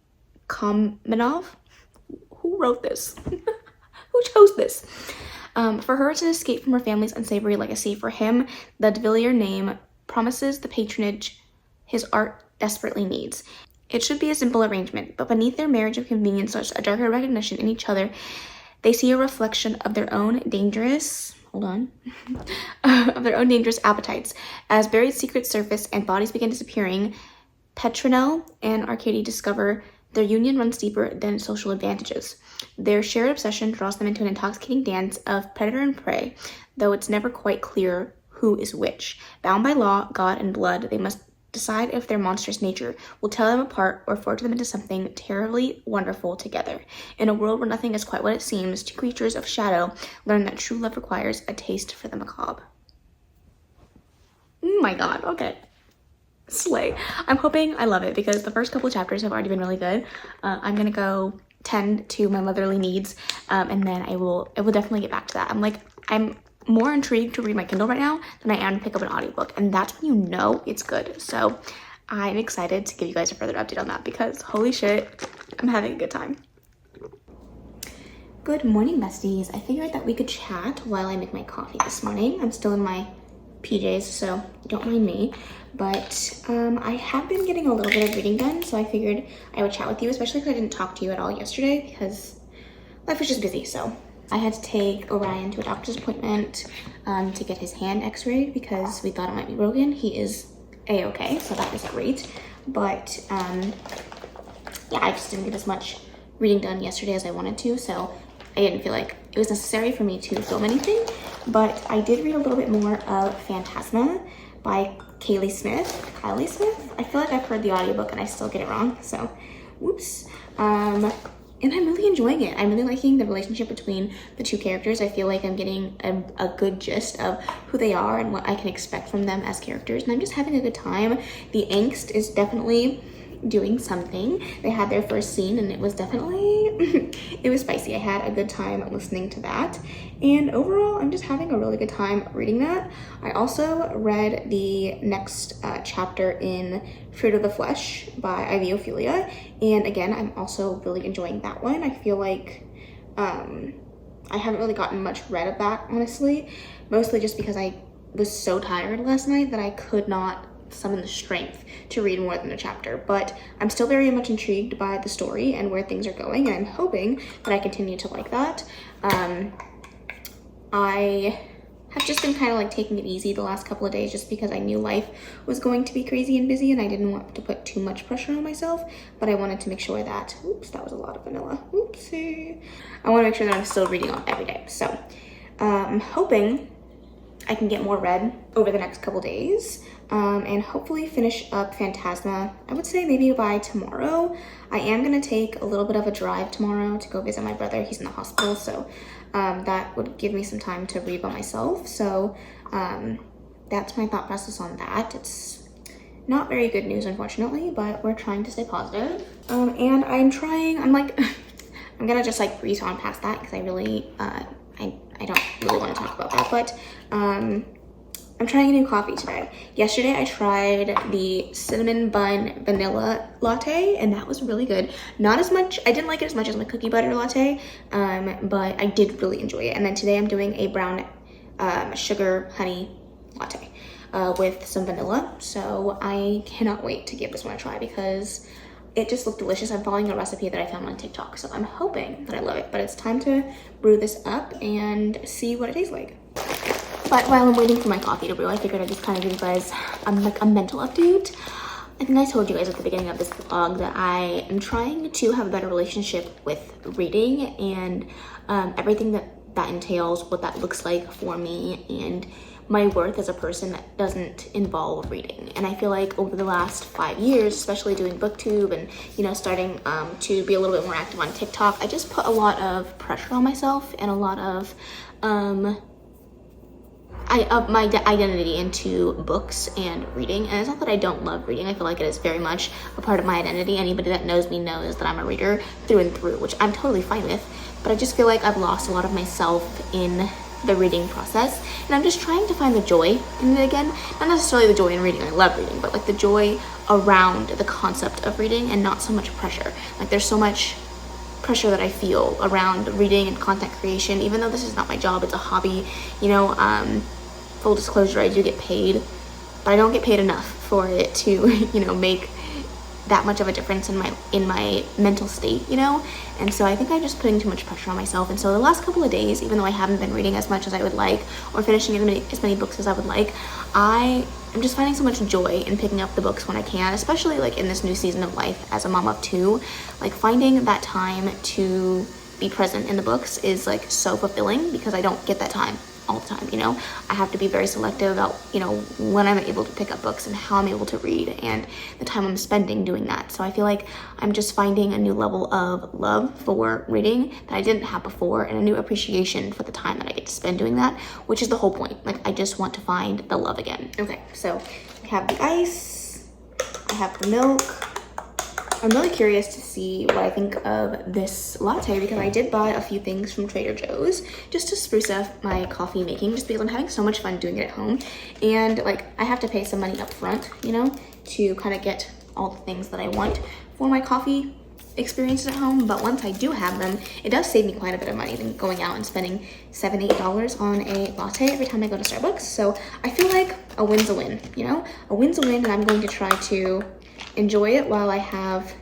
Speaker 2: Kamenov. Who wrote this? Who chose this? For her, it's an escape from her family's unsavory legacy. For him, the de Villiers name promises the patronage his art desperately needs. It should be a simple arrangement, but beneath their marriage of convenience lies a darker recognition in each other. They see a reflection of their own dangerous appetites. As buried secrets surface and bodies begin disappearing, Petronelle and Arkady discover their union runs deeper than social advantages. Their shared obsession draws them into an intoxicating dance of predator and prey, though it's never quite clear who is which. Bound by law, God, and blood, they must decide if their monstrous nature will tear them apart or forge them into something terribly wonderful together. In a world where nothing is quite what it seems, 2 creatures of shadow learn that true love requires a taste for the macabre. Oh my god, okay. Slay. I'm hoping I love it, because the first couple of chapters have already been really good. I'm gonna go tend to my motherly needs, and then I will definitely get back to that. I'm more intrigued to read my Kindle right now than I am to pick up an audiobook, and that's when you know it's good. So I'm excited to give you guys a further update on that because holy shit, I'm having a good time. Good morning, besties. I figured that we could chat while I make my coffee this morning. I'm still in my PJs, so don't mind me. But I have been getting a little bit of reading done, so I figured I would chat with you, especially because I didn't talk to you at all yesterday because life was just busy. So I had to take Orion to a doctor's appointment to get his hand x-rayed because we thought it might be broken. He is a-okay, so that is great. But yeah, I just didn't get as much reading done yesterday as I wanted to, so I didn't feel like it was necessary for me to film anything. But I did read a little bit more of Phantasma by Kaylee Smith. I feel like I've heard the audiobook and I still get it wrong, so whoops. And I'm really enjoying it. I'm really liking the relationship between the two characters. I feel like I'm getting a good gist of who they are and what I can expect from them as characters, and I'm just having a good time. The angst is definitely doing something. They had their first scene and it was definitely it was spicy. I had a good time listening to that, and overall I'm just having a really good time reading that. I also read the next chapter in Fruit of the Flesh by Ivy Ophelia, and again I'm also really enjoying that one. I feel like I haven't really gotten much read of that, honestly, mostly just because I was so tired last night that I could not summon the strength to read more than a chapter. But I'm still very much intrigued by the story and where things are going, and I'm hoping that I continue to like that. I have just been kind of like taking it easy the last couple of days just because I knew life was going to be crazy and busy and I didn't want to put too much pressure on myself, but I wanted to make sure that, oops, that was a lot of vanilla, oopsie. I want to make sure that I'm still reading on every day. So I'm hoping I can get more read over the next couple days, and hopefully finish up Phantasma, I would say maybe by tomorrow. I am gonna take a little bit of a drive tomorrow to go visit my brother. He's in the hospital, so that would give me some time to read by myself. So that's my thought process on that. It's not very good news, unfortunately, but we're trying to stay positive. And I'm gonna just like breeze on past that because I really, I don't really want to talk about that, but I'm trying a new coffee today. Yesterday I tried the cinnamon bun vanilla latte, and that was really good. Not as much, I didn't like it as much as my cookie butter latte, but I did really enjoy it. And then today I'm doing a brown sugar honey latte with some vanilla. So I cannot wait to give this one a try because it just looked delicious. I'm following a recipe that I found on TikTok, so I'm hoping that I love it. But it's time to brew this up and see what it tastes like. But while I'm waiting for my coffee to brew, I figured I'd just kind of give you guys a mental update. I think I told you guys at the beginning of this vlog that I am trying to have a better relationship with reading and everything that entails, what that looks like for me, and my worth as a person that doesn't involve reading. And I feel like over the last 5 years, especially doing booktube and, you know, starting to be a little bit more active on TikTok, I just put a lot of pressure on myself and a lot of my identity into books and reading. And it's not that I don't love reading. I feel like it is very much a part of my identity. Anybody that knows me knows that I'm a reader through and through, which I'm totally fine with. But I just feel like I've lost a lot of myself in the reading process, and I'm just trying to find the joy in it again. Not necessarily the joy in reading, I love reading, but like the joy around the concept of reading and not so much pressure. Like there's so much pressure that I feel around reading and content creation, even though this is not my job, it's a hobby, you know. Full disclosure, I do get paid, but I don't get paid enough for it to, you know, make that much of a difference in my mental state, you know. And so I think I'm just putting too much pressure on myself. And so the last couple of days, even though I haven't been reading as much as I would like or finishing as many books as I would like, I am just finding so much joy in picking up the books when I can, especially like in this new season of life as a mom of two. Like finding that time to be present in the books is like so fulfilling because I don't get that time all the time, you know. I have to be very selective about, you know, when I'm able to pick up books and how I'm able to read and the time I'm spending doing that. So I feel like I'm just finding a new level of love for reading that I didn't have before, and a new appreciation for the time that I get to spend doing that, which is the whole point. Like I just want to find the love again. Okay, so we have the ice, I have the milk, I'm really curious to see what I think of this latte because I did buy a few things from Trader Joe's just to spruce up my coffee making, just because I'm having so much fun doing it at home. And like, I have to pay some money up front, you know, to kind of get all the things that I want for my coffee experiences at home. But once I do have them, it does save me quite a bit of money than going out and spending $7, $8 on a latte every time I go to Starbucks. So I feel like a win's a win, you know? A win's a win, and I'm going to try to enjoy it while I have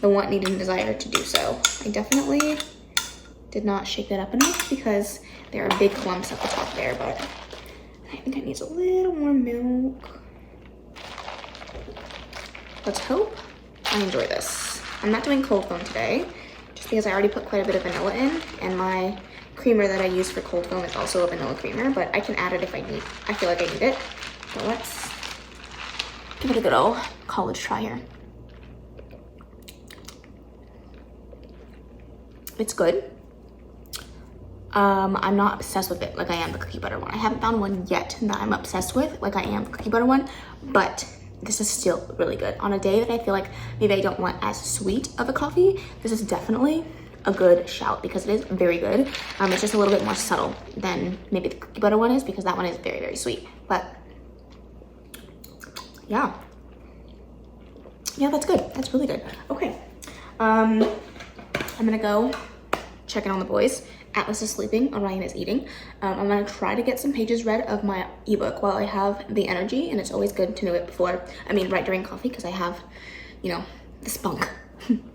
Speaker 2: the want, need, and desire to do so. I definitely did not shake that up enough because there are big clumps at the top there, but I think it needs a little more milk. Let's hope I enjoy this. I'm not doing cold foam today, just because I already put quite a bit of vanilla in, and my creamer that I use for cold foam is also a vanilla creamer, but I can add it if I feel like I need it. So let's give it a good old college try here. It's good. I'm not obsessed with it like I am the cookie butter one. I haven't found one yet that I'm obsessed with like I am the cookie butter one, but this is still really good. On a day that I feel like maybe I don't want as sweet of a coffee, this is definitely a good shout because it is very good. It's just a little bit more subtle than maybe the cookie butter one is because that one is very, very sweet. But yeah, that's good. That's really good. Okay, I'm gonna go check in on the boys. Atlas is sleeping, Orion is eating. I'm gonna try to get some pages read of my ebook while I have the energy, and it's always good to know it right during coffee, because I have, you know, the spunk,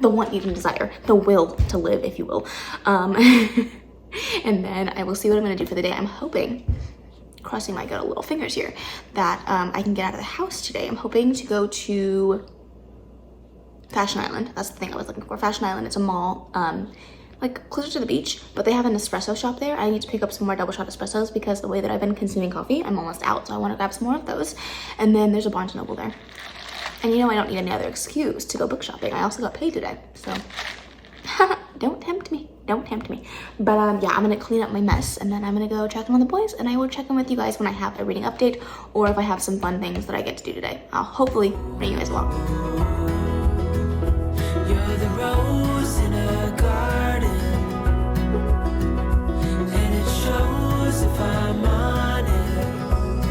Speaker 2: the want, need, and desire, the will to live, if you will. And then I will see what I'm gonna do for the day. I'm hoping, crossing my good little fingers here, that I can get out of the house today. I'm hoping to go to Fashion Island. That's the thing I was looking for. Fashion Island, it's a mall, like closer to the beach, but they have an espresso shop there. I need to pick up some more double shot espressos because the way that I've been consuming coffee, I'm almost out, so I want to grab some more of those. And then there's a Barnes & Noble there. And you know, I don't need any other excuse to go book shopping. I also got paid today, so don't tempt me. Don't tempt me. But yeah, I'm gonna clean up my mess, and then I'm gonna go check in on the boys, and I will check in with you guys when I have a reading update, or if I have some fun things that I get to do today. I'll hopefully bring you guys along.
Speaker 1: You're the rose in a garden, and it shows if I'm honest.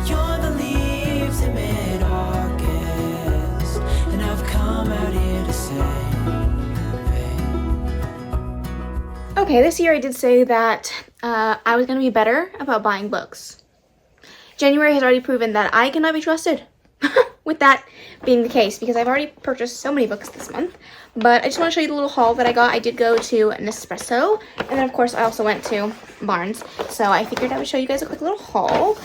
Speaker 1: You're the leaves in mid-August, and I've come out here to say,
Speaker 2: Okay, this year I did say that I was gonna be better about buying books. January has already proven that I cannot be trusted. With that being the case, because I've already purchased so many books this month. But I just want to show you the little haul that I got. I did go to Nespresso, and then of course I also went to Barnes. So I figured I would show you guys a quick little haul.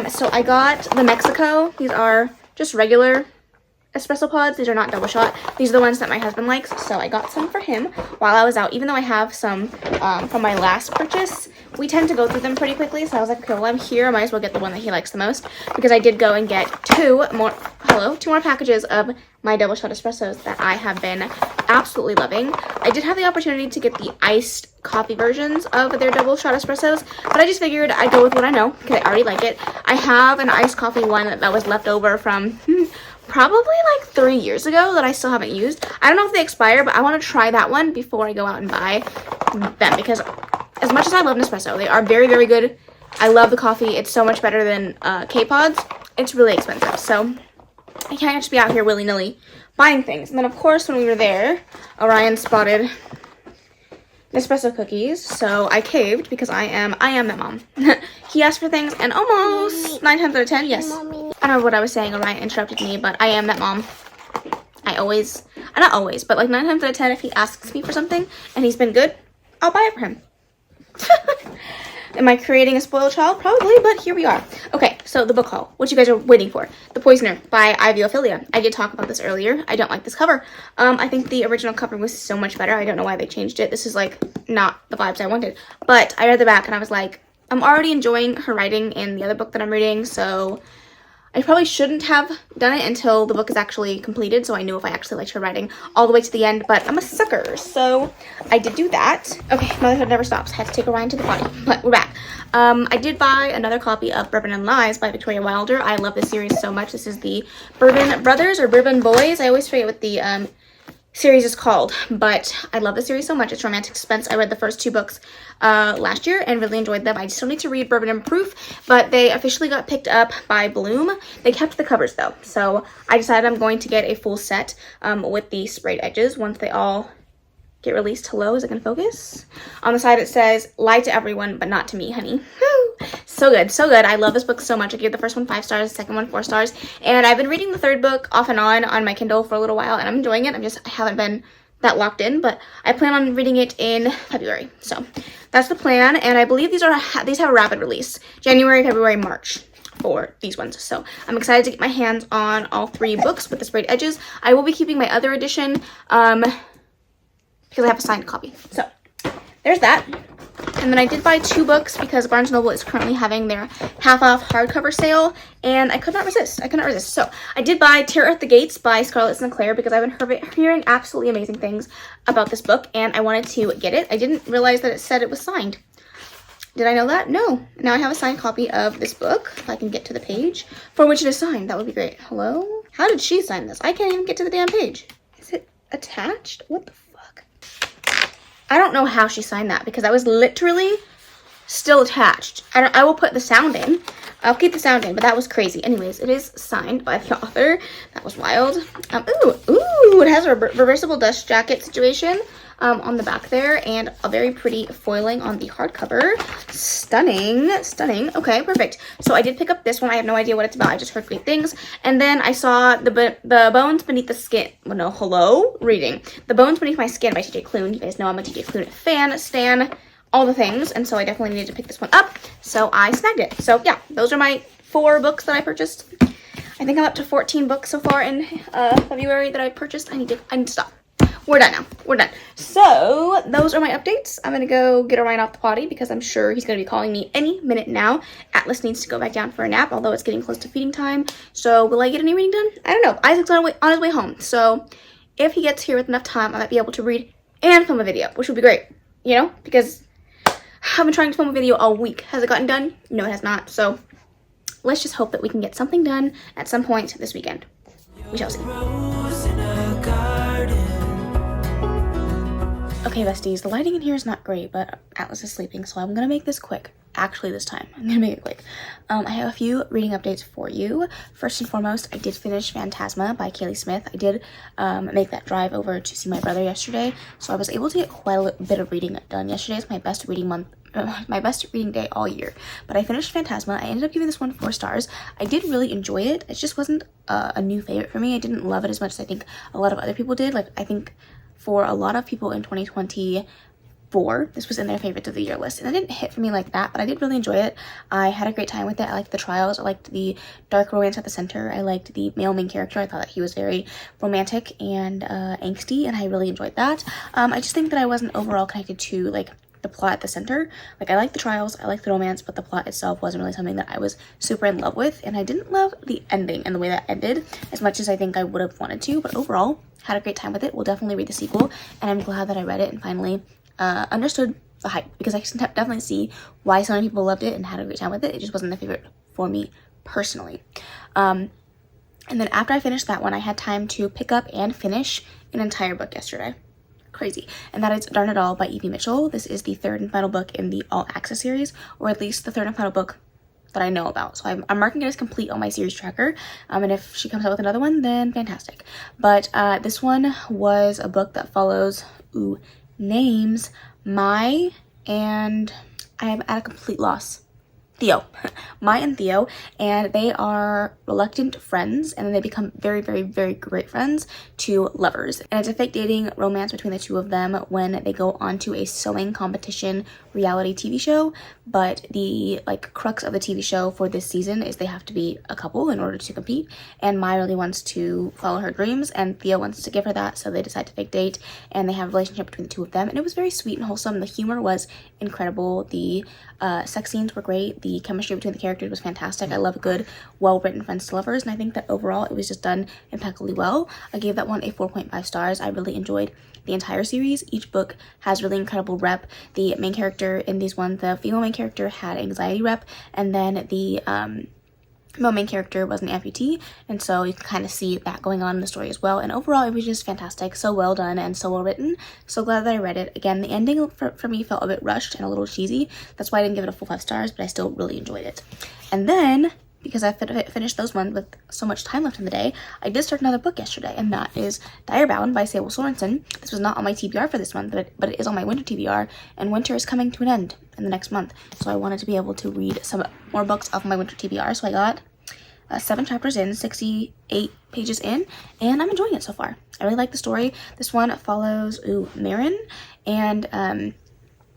Speaker 2: So I got the Mexico. These are just regular espresso pods. These are not double shot. These are the ones that my husband likes, so I got some for him while I was out. Even though I have some from my last purchase, we tend to go through them pretty quickly, so I was like, okay, well, I'm here, I might as well get the one that he likes the most, because I did go and get two more packages of my double shot espressos that I have been absolutely loving. I did have the opportunity to get the iced coffee versions of their double shot espressos, but I just figured I'd go with what I know because I already like it. I have an iced coffee one that was left over from probably like 3 years ago that I still haven't used. I don't know if they expire, but I want to try that one before I go out and buy them, because as much as I love Nespresso, they are very, very good. I love the coffee. It's so much better than K-Pods. It's really expensive, so I can't just be out here willy-nilly buying things. And then, of course, when we were there, Orion spotted Nespresso cookies, so I caved because I am that mom. He asked for things, and almost 9 times out of 10, yes. Mommy. I don't know what I was saying. Orion interrupted me, but I am that mom. Not always, but like 9 times out of 10, if he asks me for something and he's been good, I'll buy it for him. Am I creating a spoiled child? Probably, but here we are. Okay, so the book haul, what you guys are waiting for. The Poisoner by Ivy Ophelia. I did talk about this earlier. I don't like this cover. I think the original cover was so much better. I don't know why they changed it. This is like not the vibes I wanted. But I read the back and I was like, I'm already enjoying her writing in the other book that I'm reading, so I probably shouldn't have done it until the book is actually completed, so I knew if I actually liked her writing all the way to the end, but I'm a sucker, so I did do that. Okay, motherhood never stops. Had to take a ride to the potty, but we're back. I did buy another copy of Bourbon and Lies by Victoria Wilder. I love this series so much. This is the Bourbon Brothers or Bourbon Boys. I always forget what the series is called, but I love the series so much. It's romantic suspense. I read the first 2 books last year and really enjoyed them. I still need to read Bourbon and Proof, but they officially got picked up by Bloom. They kept the covers though, so I decided I'm going to get a full set with the sprayed edges once they all get released. Hello, is it gonna focus? On the side it says, lie to everyone, but not to me, honey. Woo! So good, so good. I love this book so much. I gave the first one 5 stars, the second one 4 stars, and I've been reading the third book off and on my Kindle for a little while, and I'm enjoying it. I haven't been that locked in, but I plan on reading it in February. So that's the plan, and I believe these have a rapid release. January, February, March for these ones. So I'm excited to get my hands on all 3 books with the sprayed edges. I will be keeping my other edition, because I have a signed copy. So there's that. And then I did buy 2 books because Barnes & Noble is currently having their half-off hardcover sale, and I could not resist. So I did buy Tear at the Gates by Scarlett Sinclair because I've been hearing absolutely amazing things about this book, and I wanted to get it. I didn't realize that it said it was signed. Did I know that? No. Now I have a signed copy of this book, if I can get to the page for which it is signed. That would be great. Hello? How did she sign this? I can't even get to the damn page. Is it attached? What the fuck? I don't know how she signed that because I was literally still attached. I will put the sound in. I'll keep the sound in, but that was crazy. Anyways, it is signed by the author. That was wild. Ooh, it has a reversible dust jacket situation on the back there, and a very pretty foiling on the hardcover. Stunning. Okay, perfect. So I did pick up this one. I have no idea what it's about. I just heard great things. And then I saw the Bones Beneath the Skin. Well, no, hello? Reading. The Bones Beneath My Skin by TJ Klune. You guys know I'm a TJ Klune fan, stan, all the things. And so I definitely needed to pick this one up. So I snagged it. So yeah, those are my 4 books that I purchased. I think I'm up to 14 books so far in February that I purchased. I need to stop. We're done now. We're done. So those are my updates. I'm going to go get Orion off the potty because I'm sure he's going to be calling me any minute now. Atlas needs to go back down for a nap, although it's getting close to feeding time. So will I get any reading done? I don't know. Isaac's on his way home. So if he gets here with enough time, I might be able to read and film a video, which would be great, you know, because I've been trying to film a video all week. Has it gotten done? No, it has not. So let's just hope that we can get something done at some point this weekend. We shall see. Okay, besties, the lighting in here is not great, but Atlas is sleeping, so I'm gonna make this quick. Actually, this time, I'm gonna make it quick. I have a few reading updates for you. First and foremost, I did finish Phantasma by Kaylee Smith. I did make that drive over to see my brother yesterday, so I was able to get quite a bit of reading done. Yesterday is my best reading month. My best reading day all year, but I finished Phantasma. I ended up giving this one 4 stars. I did really enjoy it. It just wasn't a new favorite for me. I didn't love it as much as I think a lot of other people did. Like, I think for a lot of people in 2024, this was in their favorites of the year list, and it didn't hit for me like that, but I did really enjoy it. I had a great time with it. I liked the trials. I liked the dark romance at the center. I liked the male main character. I thought that he was very romantic and angsty, and I really enjoyed that. I just think that I wasn't overall connected to, like, the plot at the center. Like, I like the trials, I like the romance, but the plot itself wasn't really something that I was super in love with, and I didn't love the ending and the way that ended as much as I think I would have wanted to, but overall had a great time with it. We'll definitely read the sequel, and I'm glad that I read it and finally understood the hype, because I can definitely see why so many people loved it and had a great time with it. It just wasn't the favorite for me personally. And then after I finished that one, I had time to pick up and finish an entire book yesterday. Crazy. And that is Darn It All by Evie Mitchell. This is the 3rd and final book in the All Access series, or at least the 3rd and final book that I know about. So I'm marking it as complete on my series tracker. And if she comes out with another one, then fantastic. But this one was a book that follows names Mai and I am at a complete loss. Theo. Mai and Theo, and they are reluctant friends, and then they become very, very, very great friends to lovers. And it's a fake dating romance between the two of them when they go on to a sewing competition reality TV show. But the crux of the TV show for this season is they have to be a couple in order to compete. And Mai really wants to follow her dreams, and Theo wants to give her that, so they decide to fake date, and they have a relationship between the two of them. And it was very sweet and wholesome. The humor was incredible. The sex scenes were great. the chemistry between the characters was fantastic. I love a good, well-written friends to lovers, and I think that overall it was just done impeccably well. I gave that one a 4.5 stars. I really enjoyed the entire series. Each book has really incredible rep. The main character in these ones, the female main character, had anxiety rep, and then the male main character was an amputee, and so you can kind of see that going on in the story as well. And overall, it was just fantastic. So well done and so well written. So glad that I read it. Again, the ending for me felt a bit rushed and a little cheesy. That's why I didn't give it a full 5 stars, but I still really enjoyed it. And then, because I finished those ones with so much time left in the day, I did start another book yesterday, and that is Direbound by Sable Sorensen. This was not on my TBR for this month, but it is on my winter TBR, and winter is coming to an end in the next month. So I wanted to be able to read some more books off my winter TBR, so I got 7 chapters in, 68 pages in, and I'm enjoying it so far. I really like the story. This one follows Marin, and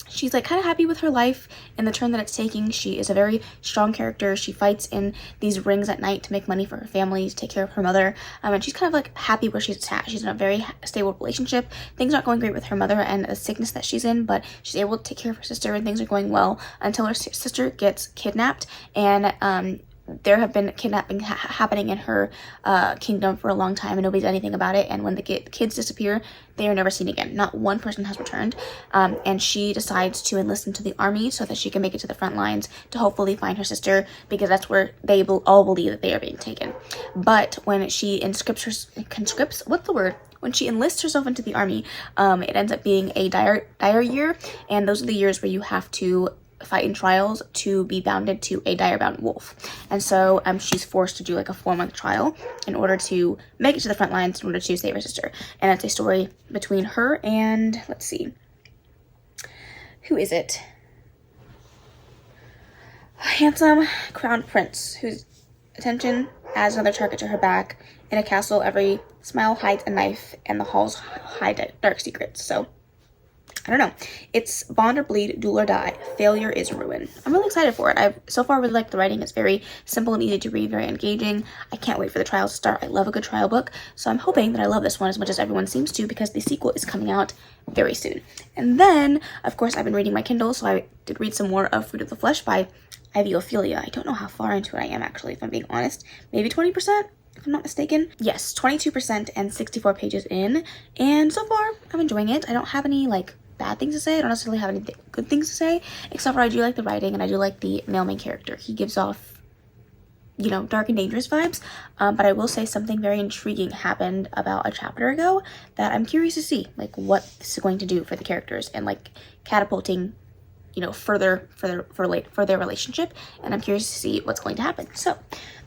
Speaker 2: she's like kind of happy with her life and the turn that it's taking. She is a very strong character. She fights in these rings at night to make money for her family, to take care of her mother, and she's kind of like happy where she's at. She's in a very stable relationship. Things aren't going great with her mother and a sickness that she's in, but she's able to take care of her sister, and things are going well until her sister gets kidnapped, and there have been kidnapping happening in her kingdom for a long time, and nobody's done anything about it. And when the kids disappear, they are never seen again. Not one person has returned, and she decides to enlist into the army so that she can make it to the front lines to hopefully find her sister, because that's where they all believe that they are being taken. But when she when she enlists herself into the army, it ends up being a dire year, and those are the years where you have to fight in trials to be bounded to a direbound wolf. And so she's forced to do like a 4-month trial in order to make it to the front lines, in order to save her sister. And it's a story between her and, let's see, who is it? A handsome crown prince whose attention adds another target to her back. In a castle, every smile hides a knife, and the halls hide dark secrets. So I don't know. It's bond or bleed, duel or die. Failure is ruin. I'm really excited for it. I've so far really liked the writing. It's very simple and easy to read, very engaging. I can't wait for the trial to start. I love a good trial book. So I'm hoping that I love this one as much as everyone seems to, because the sequel is coming out very soon. And then, of course, I've been reading my Kindle, so I did read some more of Fruit of the Flesh by Ivy Ophelia. I don't know how far into it I am, actually, if I'm being honest. Maybe 20%? If I'm not mistaken. Yes, 22% and 64 pages in. And so far, I'm enjoying it. I don't have any, like, bad things to say. I don't necessarily have any good things to say, except for I do like the writing, and I do like the male main character. He gives off, you know, dark and dangerous vibes, but I will say something very intriguing happened about a chapter ago that I'm curious to see, like, what this is going to do for the characters, and like catapulting, you know, further for their relationship, and I'm curious to see what's going to happen. So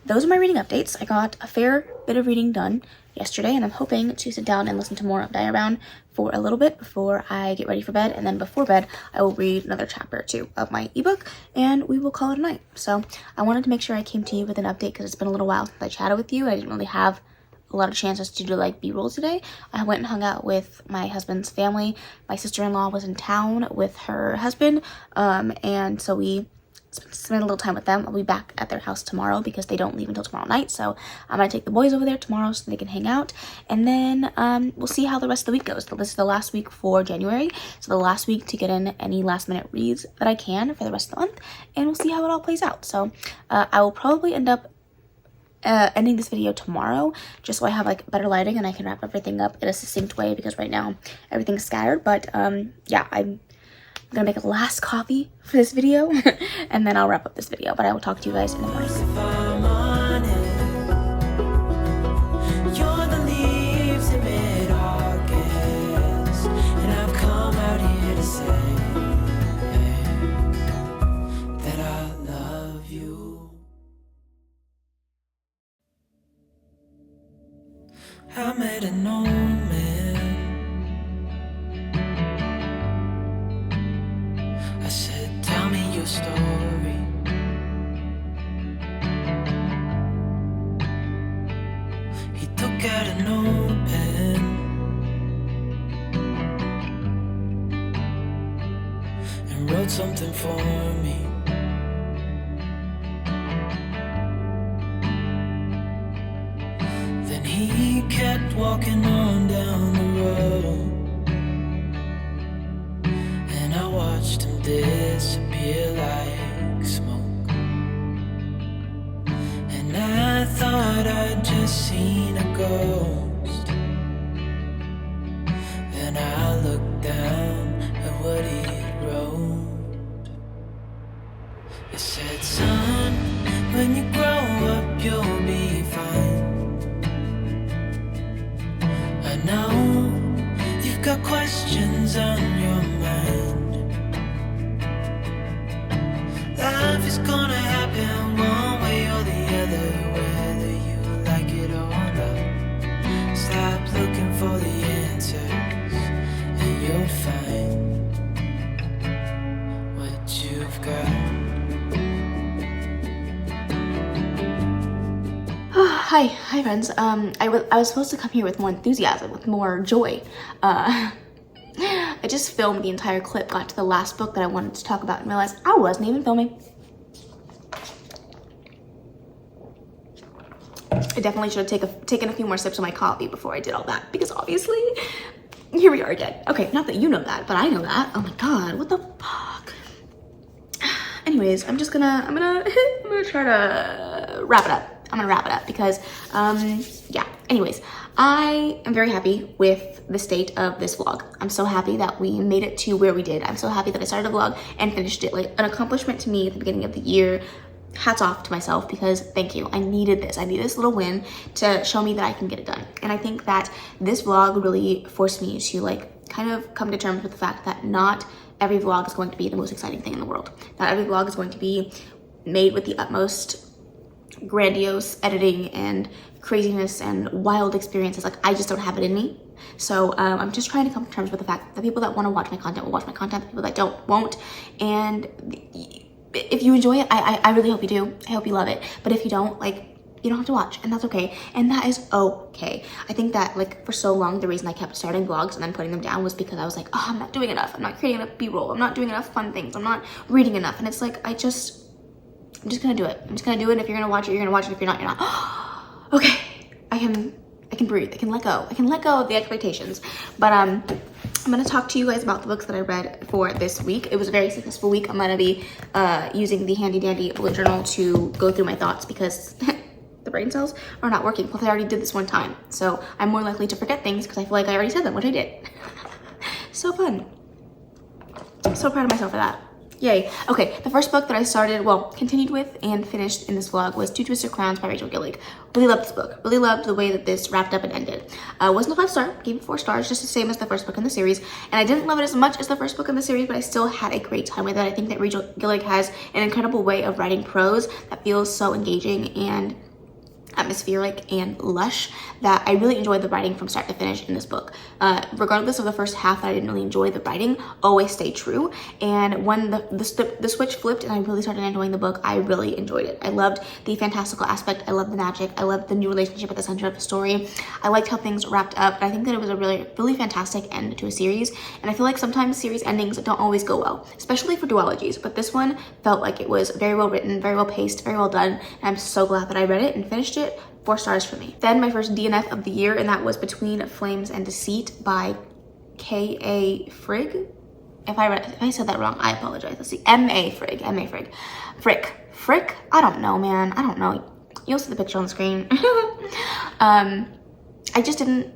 Speaker 2: those are my reading updates. I got a fair bit of reading done yesterday, and I'm hoping to sit down and listen to more of Direbound for a little bit before I get ready for bed, and then before bed I will read another chapter or 2 of my ebook, and we will call it a night. So I wanted to make sure I came to you with an update, because it's been a little while since I chatted with you. I didn't really have a lot of chances to do like b-rolls today. I went and hung out with my husband's family. My sister-in-law was in town with her husband, and so we spend a little time with them. I'll be back at their house tomorrow because they don't leave until tomorrow night, so I'm gonna take the boys over there tomorrow so they can hang out, and then we'll see how the rest of the week goes. This is the last week for January, so the last week to get in any last minute reads that I can for the rest of the month, and we'll see how it all plays out. So I will probably end up ending this video tomorrow, just so I have like better lighting and I can wrap everything up in a succinct way, because right now everything's scattered. But yeah, I'm gonna make a last coffee for this video and then I'll wrap up this video, but I will talk to you guys in the morning.
Speaker 1: If I'm on it, you're the leaves in mid-August, and I've come out here to say that I love you. I met an old man. I said, tell me your story. He took out a notepad and wrote something for me. Then he kept walking on down the road, and I watched him disappear like smoke. have seen a ghost. Then I looked down at what he wrote. It said, son, when you grow up you'll be fine. I know you've got questions on your mind. Life is gonna happen one way or the other, whether you like it or not. Stop looking for the answers and you'll find what you've got.
Speaker 2: Hi friends. I was supposed to come here with more enthusiasm, with more joy. I just filmed the entire clip, got to the last book that I wanted to talk about, and realized I wasn't even filming. I definitely should have taken a few more sips of my coffee before I did all that, because obviously, here we are again. Okay, not that you know that, but I know that. Oh my god, what the fuck? Anyways, I'm gonna try to wrap it up. I'm gonna wrap it up because, yeah. Anyways, I am very happy with the state of this vlog. I'm so happy that we made it to where we did. I'm so happy that I started a vlog and finished it. Like, an accomplishment to me at the beginning of the year. Hats off to myself, because thank you. I needed this. I needed this little win to show me that I can get it done. And I think that this vlog really forced me to like kind of come to terms with the fact that not every vlog is going to be the most exciting thing in the world. Not every vlog is going to be made with the utmost grandiose editing and craziness and wild experiences. Like, I just don't have it in me. So I'm just trying to come to terms with the fact that the people that want to watch my content will watch my content, the people that don't won't. And if you enjoy it, I really hope you do. I hope you love it. But if you don't, like, you don't have to watch, and that's okay. And that is okay. I think that, like, for so long, the reason I kept starting vlogs and then putting them down was because I was like, oh, I'm not doing enough. I'm not creating enough B-roll. I'm not doing enough fun things. I'm not reading enough. And it's like, I'm just gonna do it. I'm just gonna do it. If you're gonna watch it, you're gonna watch it. If you're not, you're not. Okay, I can breathe. I can let go. I can let go of the expectations. But I'm gonna talk to you guys about the books that I read for this week. It was a very successful week. I'm gonna be using the handy dandy bullet journal to go through my thoughts, because the brain cells are not working. Plus, I already did this one time, so I'm more likely to forget things because I feel like I already said them, which I did. So fun. I'm so proud of myself for that. Yay. Okay, the first book that I started, well, continued with and finished in this vlog was Two Twisted Crowns by Rachel Gillig. Really loved this book. Really loved the way that this wrapped up and ended. Wasn't a 5-star, gave it 4 stars, just the same as the first book in the series. And I didn't love it as much as the first book in the series, but I still had a great time with it. I think that Rachel Gillig has an incredible way of writing prose that feels so engaging and atmospheric and lush that I really enjoyed the writing from start to finish in this book. Regardless of the first half that I didn't really enjoy, the writing always stayed true. And when the switch flipped and I really started enjoying the book, I really enjoyed it. I loved the fantastical aspect. I loved the magic. I loved the new relationship at the center of the story. I liked how things wrapped up. And I think that it was a really fantastic end to a series. And I feel like sometimes series endings don't always go well, especially for duologies. But this one felt like it was very well written, very well paced, very well done. And I'm so glad that I read it and finished it. 4 stars for me. Then my first DNF of the year, and that was Between Flames and Deceit by K.A. Frigg. If I said that wrong, I apologize. Let's see. M.A. Frigg. M.A. Frigg. Frick? I don't know, man. I don't know. You'll see the picture on the screen. I just didn't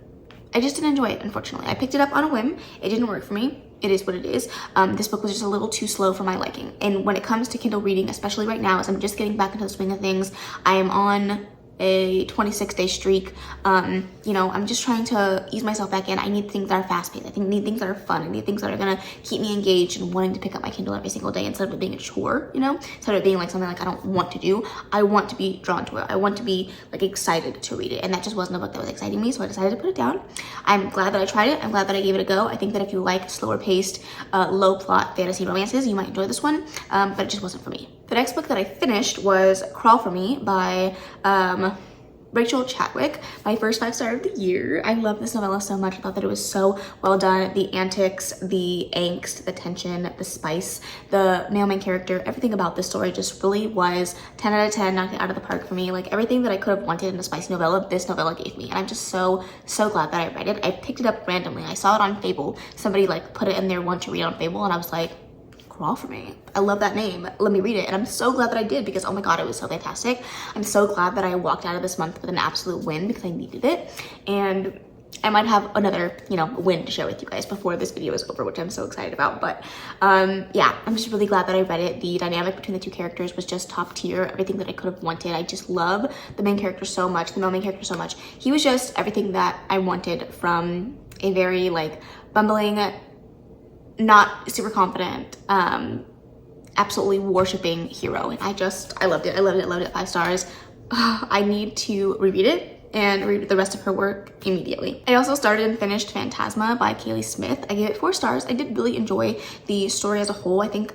Speaker 2: enjoy it, unfortunately. I picked it up on a whim. It didn't work for me. It is what it is. This book was just a little too slow for my liking. And when it comes to Kindle reading, especially right now, as I'm just getting back into the swing of things, I am on a 26-day streak. You know, I'm just trying to ease myself back in. I need things that are fast-paced. I need things that are fun. I need things that are gonna keep me engaged and wanting to pick up my Kindle every single day instead of it being a chore, you know? Instead of it being like something like I don't want to do. I want to be drawn to it. I want to be like excited to read it. And that just wasn't a book that was exciting me, so I decided to put it down. I'm glad that I tried it. I'm glad that I gave it a go. I think that if you like slower paced, low plot fantasy romances, you might enjoy this one, but it just wasn't for me. The next book that I finished was Crawl For Me by Rachel Chadwick, my first 5-star of the year. I love this novella so much. I thought that it was so well done. The antics, the angst, the tension, the spice, the male main character, everything about this story just really was 10 out of 10, knocked it out of the park for me. Like everything that I could have wanted in a spicy novella, this novella gave me. And I'm just so glad that I read it. I picked it up randomly. I saw it on Fable. Somebody like put it in their want to read on Fable and I was like, crawl for me. I love that name. Let me read it. And I'm so glad that I did because, oh my God, it was so fantastic. I'm so glad that I walked out of this month with an absolute win because I needed it. And I might have another, win to share with you guys before this video is over, which I'm so excited about. But yeah, I'm just really glad that I read it. The dynamic between the two characters was just top tier. Everything that I could have wanted. I just love the main character so much, the male main character so much. He was just everything that I wanted from a very like bumbling, not super confident, absolutely worshiping hero. And I loved it. I loved it. 5 stars. I need to reread it and read the rest of her work immediately. I also started and finished Phantasma by Kaylee Smith. I gave it 4 stars. I did really enjoy the story as a whole. I think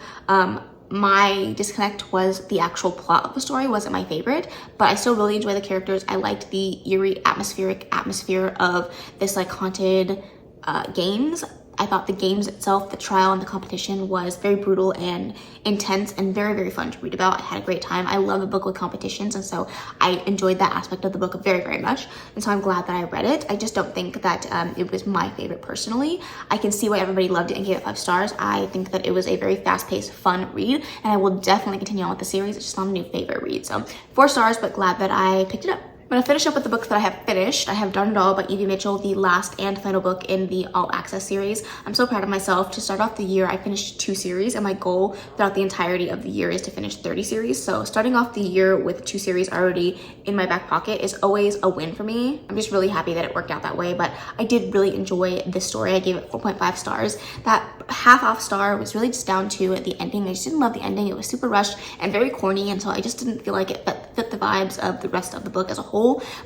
Speaker 2: my disconnect was the actual plot of the story wasn't my favorite, but I still really enjoy the characters. I liked the eerie atmosphere of this like haunted games. I thought the games itself, the trial and the competition was very brutal and intense and very, very fun to read about. I had a great time. I love a book with competitions, and so I enjoyed that aspect of the book very, very much. And so I'm glad that I read it. I just don't think that it was my favorite personally. I can see why everybody loved it and gave it 5 stars. I think that it was a very fast-paced, fun read, and I will definitely continue on with the series. It's just not a new favorite read. So 4 stars, but glad that I picked it up. I'm going to finish up with the books that I have finished. I have Done It All by Evie Mitchell, the last and final book in the All Access series. I'm so proud of myself. To start off the year, I finished 2 series, and my goal throughout the entirety of the year is to finish 30 series. So starting off the year with 2 series already in my back pocket is always a win for me. I'm just really happy that it worked out that way, but I did really enjoy this story. I gave it 4.5 stars. That half-off star was really just down to the ending. I just didn't love the ending. It was super rushed and very corny, and so I just didn't feel like it fit the vibes of the rest of the book as a whole.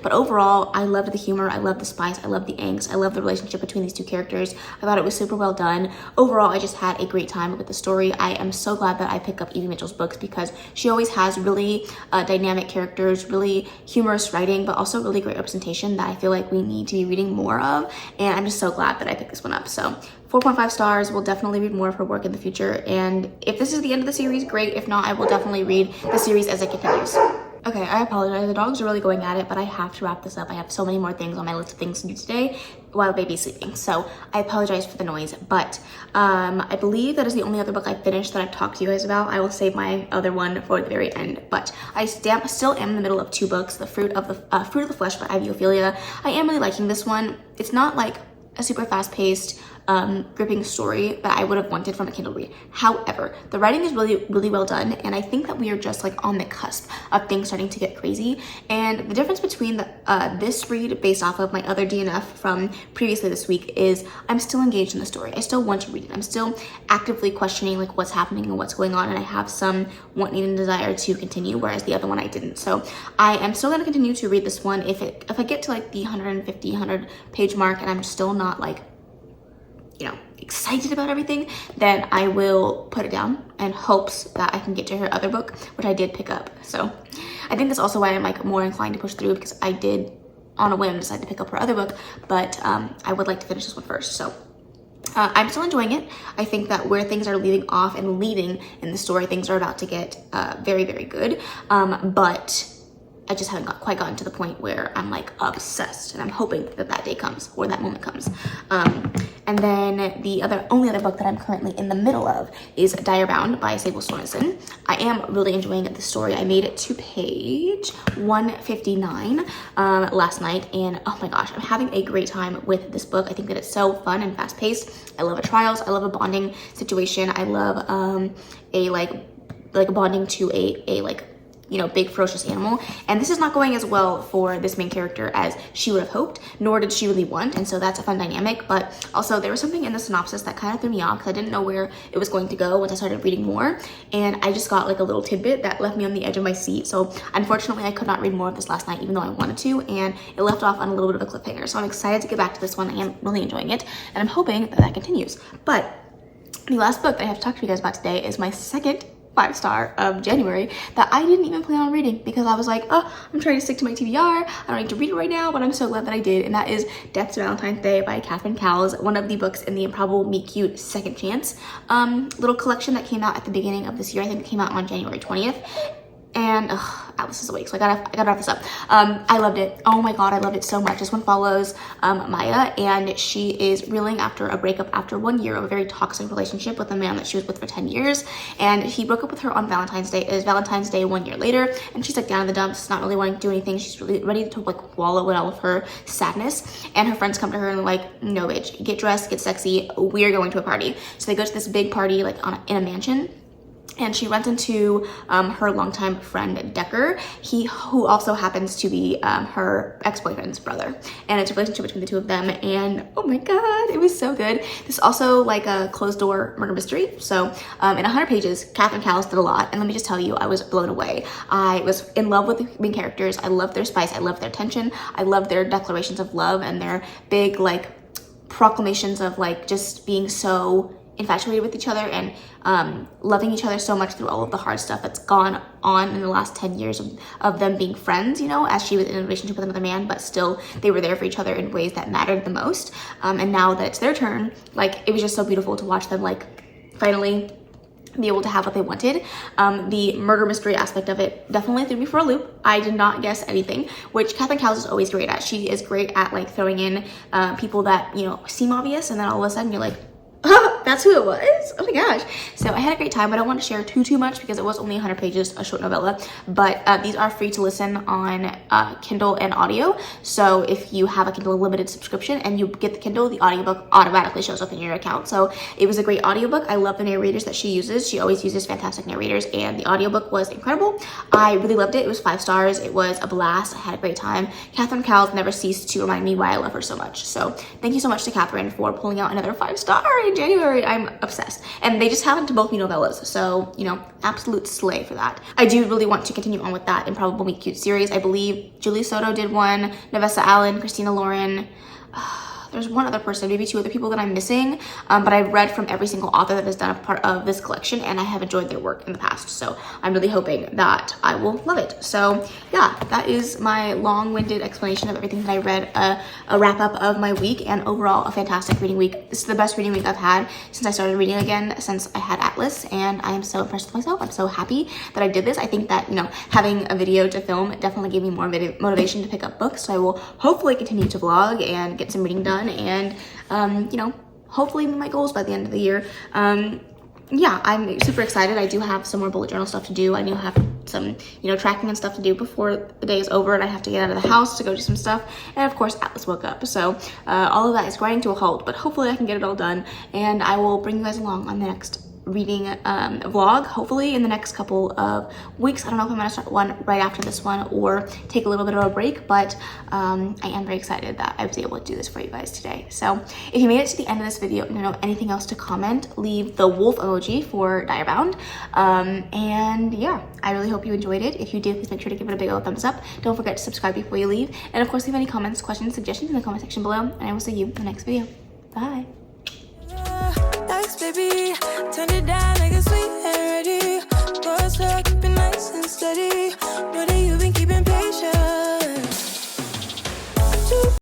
Speaker 2: But overall, I loved the humor, I loved the spice, I loved the angst, I loved the relationship between these 2 characters. I thought it was super well done. Overall, I just had a great time with the story. I am so glad that I pick up Evie Mitchell's books because she always has really dynamic characters, really humorous writing, but also really great representation that I feel like we need to be reading more of. And I'm just so glad that I picked this one up. So 4.5 stars. We'll definitely read more of her work in the future. And if this is the end of the series, great. If not, I will definitely read the series as it continues. Okay, I apologize. The dogs are really going at it, but I have to wrap this up. I have so many more things on my list of things to do today while baby's sleeping. So I apologize for the noise, but I believe that is the only other book I finished that I've talked to you guys about. I will save my other one for the very end, but I still am in the middle of 2 books, The Fruit of the Flesh by Ivy Ophelia. I am really liking this one. It's not like a super fast-paced gripping story that I would have wanted from a Kindle read. However, the writing is really, really well done, and I think that we are just like on the cusp of things starting to get crazy. And the difference between this read based off of my other DNF from previously this week is I'm still engaged in the story. I still want to read it. I'm still actively questioning like what's happening and what's going on, and I have some want, need, and desire to continue, whereas the other one I didn't. So I am still going to continue to read this one. If I get to like the 100 page mark and I'm still not like excited about everything, then I will put it down in hopes that I can get to her other book, which I did pick up. So I think that's also why I'm like more inclined to push through, because I did on a whim decide to pick up her other book, but I would like to finish this one first. So I'm still enjoying it. I think that where things are leaving off and leading in the story, things are about to get very, very good. But I just haven't quite gotten to the point where I'm like obsessed, and I'm hoping that day comes, or that moment comes. And then the only other book that I'm currently in the middle of is Direbound by Sable Sorensen. I am really enjoying the story. I made it to page 159 last night, and oh my gosh, I'm having a great time with this book. I think that it's so fun and fast-paced. I love trials. I love a bonding situation. I love a bonding to a big ferocious animal, and this is not going as well for this main character as she would have hoped, nor did she really want, and so that's a fun dynamic. But also there was something in the synopsis that kind of threw me off because I didn't know where it was going to go once I started reading more, and I just got like a little tidbit that left me on the edge of my seat. So unfortunately I could not read more of this last night, even though I wanted to, and it left off on a little bit of a cliffhanger. So I'm excited to get back to this one. I am really enjoying it, and I'm hoping that continues. But the last book that I have to talk to you guys about today is my second 5-star of January that I didn't even plan on reading, because I was like, oh, I'm trying to stick to my TBR. I don't need to read it right now, but I'm so glad that I did. And that is Death's Valentine's Day by Catherine Cowles, one of the books in the Improbable Meet Cute Second Chance little collection that came out at the beginning of this year. I think it came out on January 20th. And Alice is awake, so I gotta wrap this up. I loved it. Oh my god, I loved it so much. This one follows Maya, and she is reeling after a breakup after 1 year of a very toxic relationship with a man that she was with for 10 years. And he broke up with her on Valentine's Day. It is Valentine's Day 1 year later, and she's like down in the dumps, not really wanting to do anything. She's really ready to like wallow in all of her sadness. And her friends come to her and they're like, no bitch, get dressed, get sexy, we're going to a party. So they go to this big party like in a mansion. And she runs into her longtime friend Decker, who also happens to be her ex-boyfriend's brother. And it's a relationship between the two of them. And oh my god, it was so good. This is also like a closed-door murder mystery. So in 100 pages, Catherine Cowles did a lot. And let me just tell you, I was blown away. I was in love with the main characters. I loved their spice. I loved their tension. I loved their declarations of love and their big like proclamations of like just being so infatuated with each other and loving each other so much through all of the hard stuff that's gone on in the last 10 years of them being friends, you know, as she was in a relationship with another man, but still they were there for each other in ways that mattered the most. And now that it's their turn, like it was just so beautiful to watch them like finally be able to have what they wanted. The murder mystery aspect of it definitely threw me for a loop. I did not guess anything, which Catherine Cowles is always great at. She is great at like throwing in people that, you know, seem obvious, and then all of a sudden you're like, that's who it was. Oh my gosh. So I had a great time. I don't want to share too much because it was only 100 pages, a short novella, but these are free to listen on Kindle and audio. So if you have a Kindle Unlimited subscription and you get the Kindle, the audiobook automatically shows up in your account. So it was a great audiobook. I love the narrators that she uses. She always uses fantastic narrators, and the audiobook was incredible. I really loved it. It was 5 stars. It was a blast. I had a great time. Catherine Cowles never ceased to remind me why I love her so much. So thank you so much to Catherine for pulling out another 5-star in January. I'm obsessed. And they just happen to both be novellas. So, you know, absolute slay for that. I do really want to continue on with that Improbable Meet Cute series. I believe Julie Soto did one, Nevessa Allen, Christina Lauren. There's one other person, maybe 2 other people that I'm missing, but I've read from every single author that has done a part of this collection, and I have enjoyed their work in the past. So I'm really hoping that I will love it. So yeah, that is my long-winded explanation of everything that I read, a wrap-up of my week, and overall a fantastic reading week. This is the best reading week I've had since I started reading again, since I had Atlas, and I am so impressed with myself. I'm so happy that I did this. I think that, you know, having a video to film definitely gave me more motivation to pick up books. So I will hopefully continue to vlog and get some reading done, and you know, hopefully meet my goals by the end of the year. Yeah, I'm super excited. I do have some more bullet journal stuff to do. I do have some, you know, tracking and stuff to do before the day is over and I have to get out of the house to go do some stuff. And of course, Atlas woke up. So all of that is grinding to a halt, but hopefully I can get it all done, and I will bring you guys along on the next reading vlog, hopefully in the next couple of weeks. I don't know if I'm gonna start one right after this one or take a little bit of a break, but I am very excited that I was able to do this for you guys today. So if you made it to the end of this video and you know anything else to comment, leave the wolf emoji for Direbound. And yeah, I really hope you enjoyed it. If you did, please make sure to give it a big old thumbs up. Don't forget to subscribe before you leave, and of course leave any comments, questions, suggestions in the comment section below, and I will see you in the next video. Bye.
Speaker 1: Baby, turn it down like a sweet and ready. Boy, so keep it nice and steady. Know that you've been keeping patience.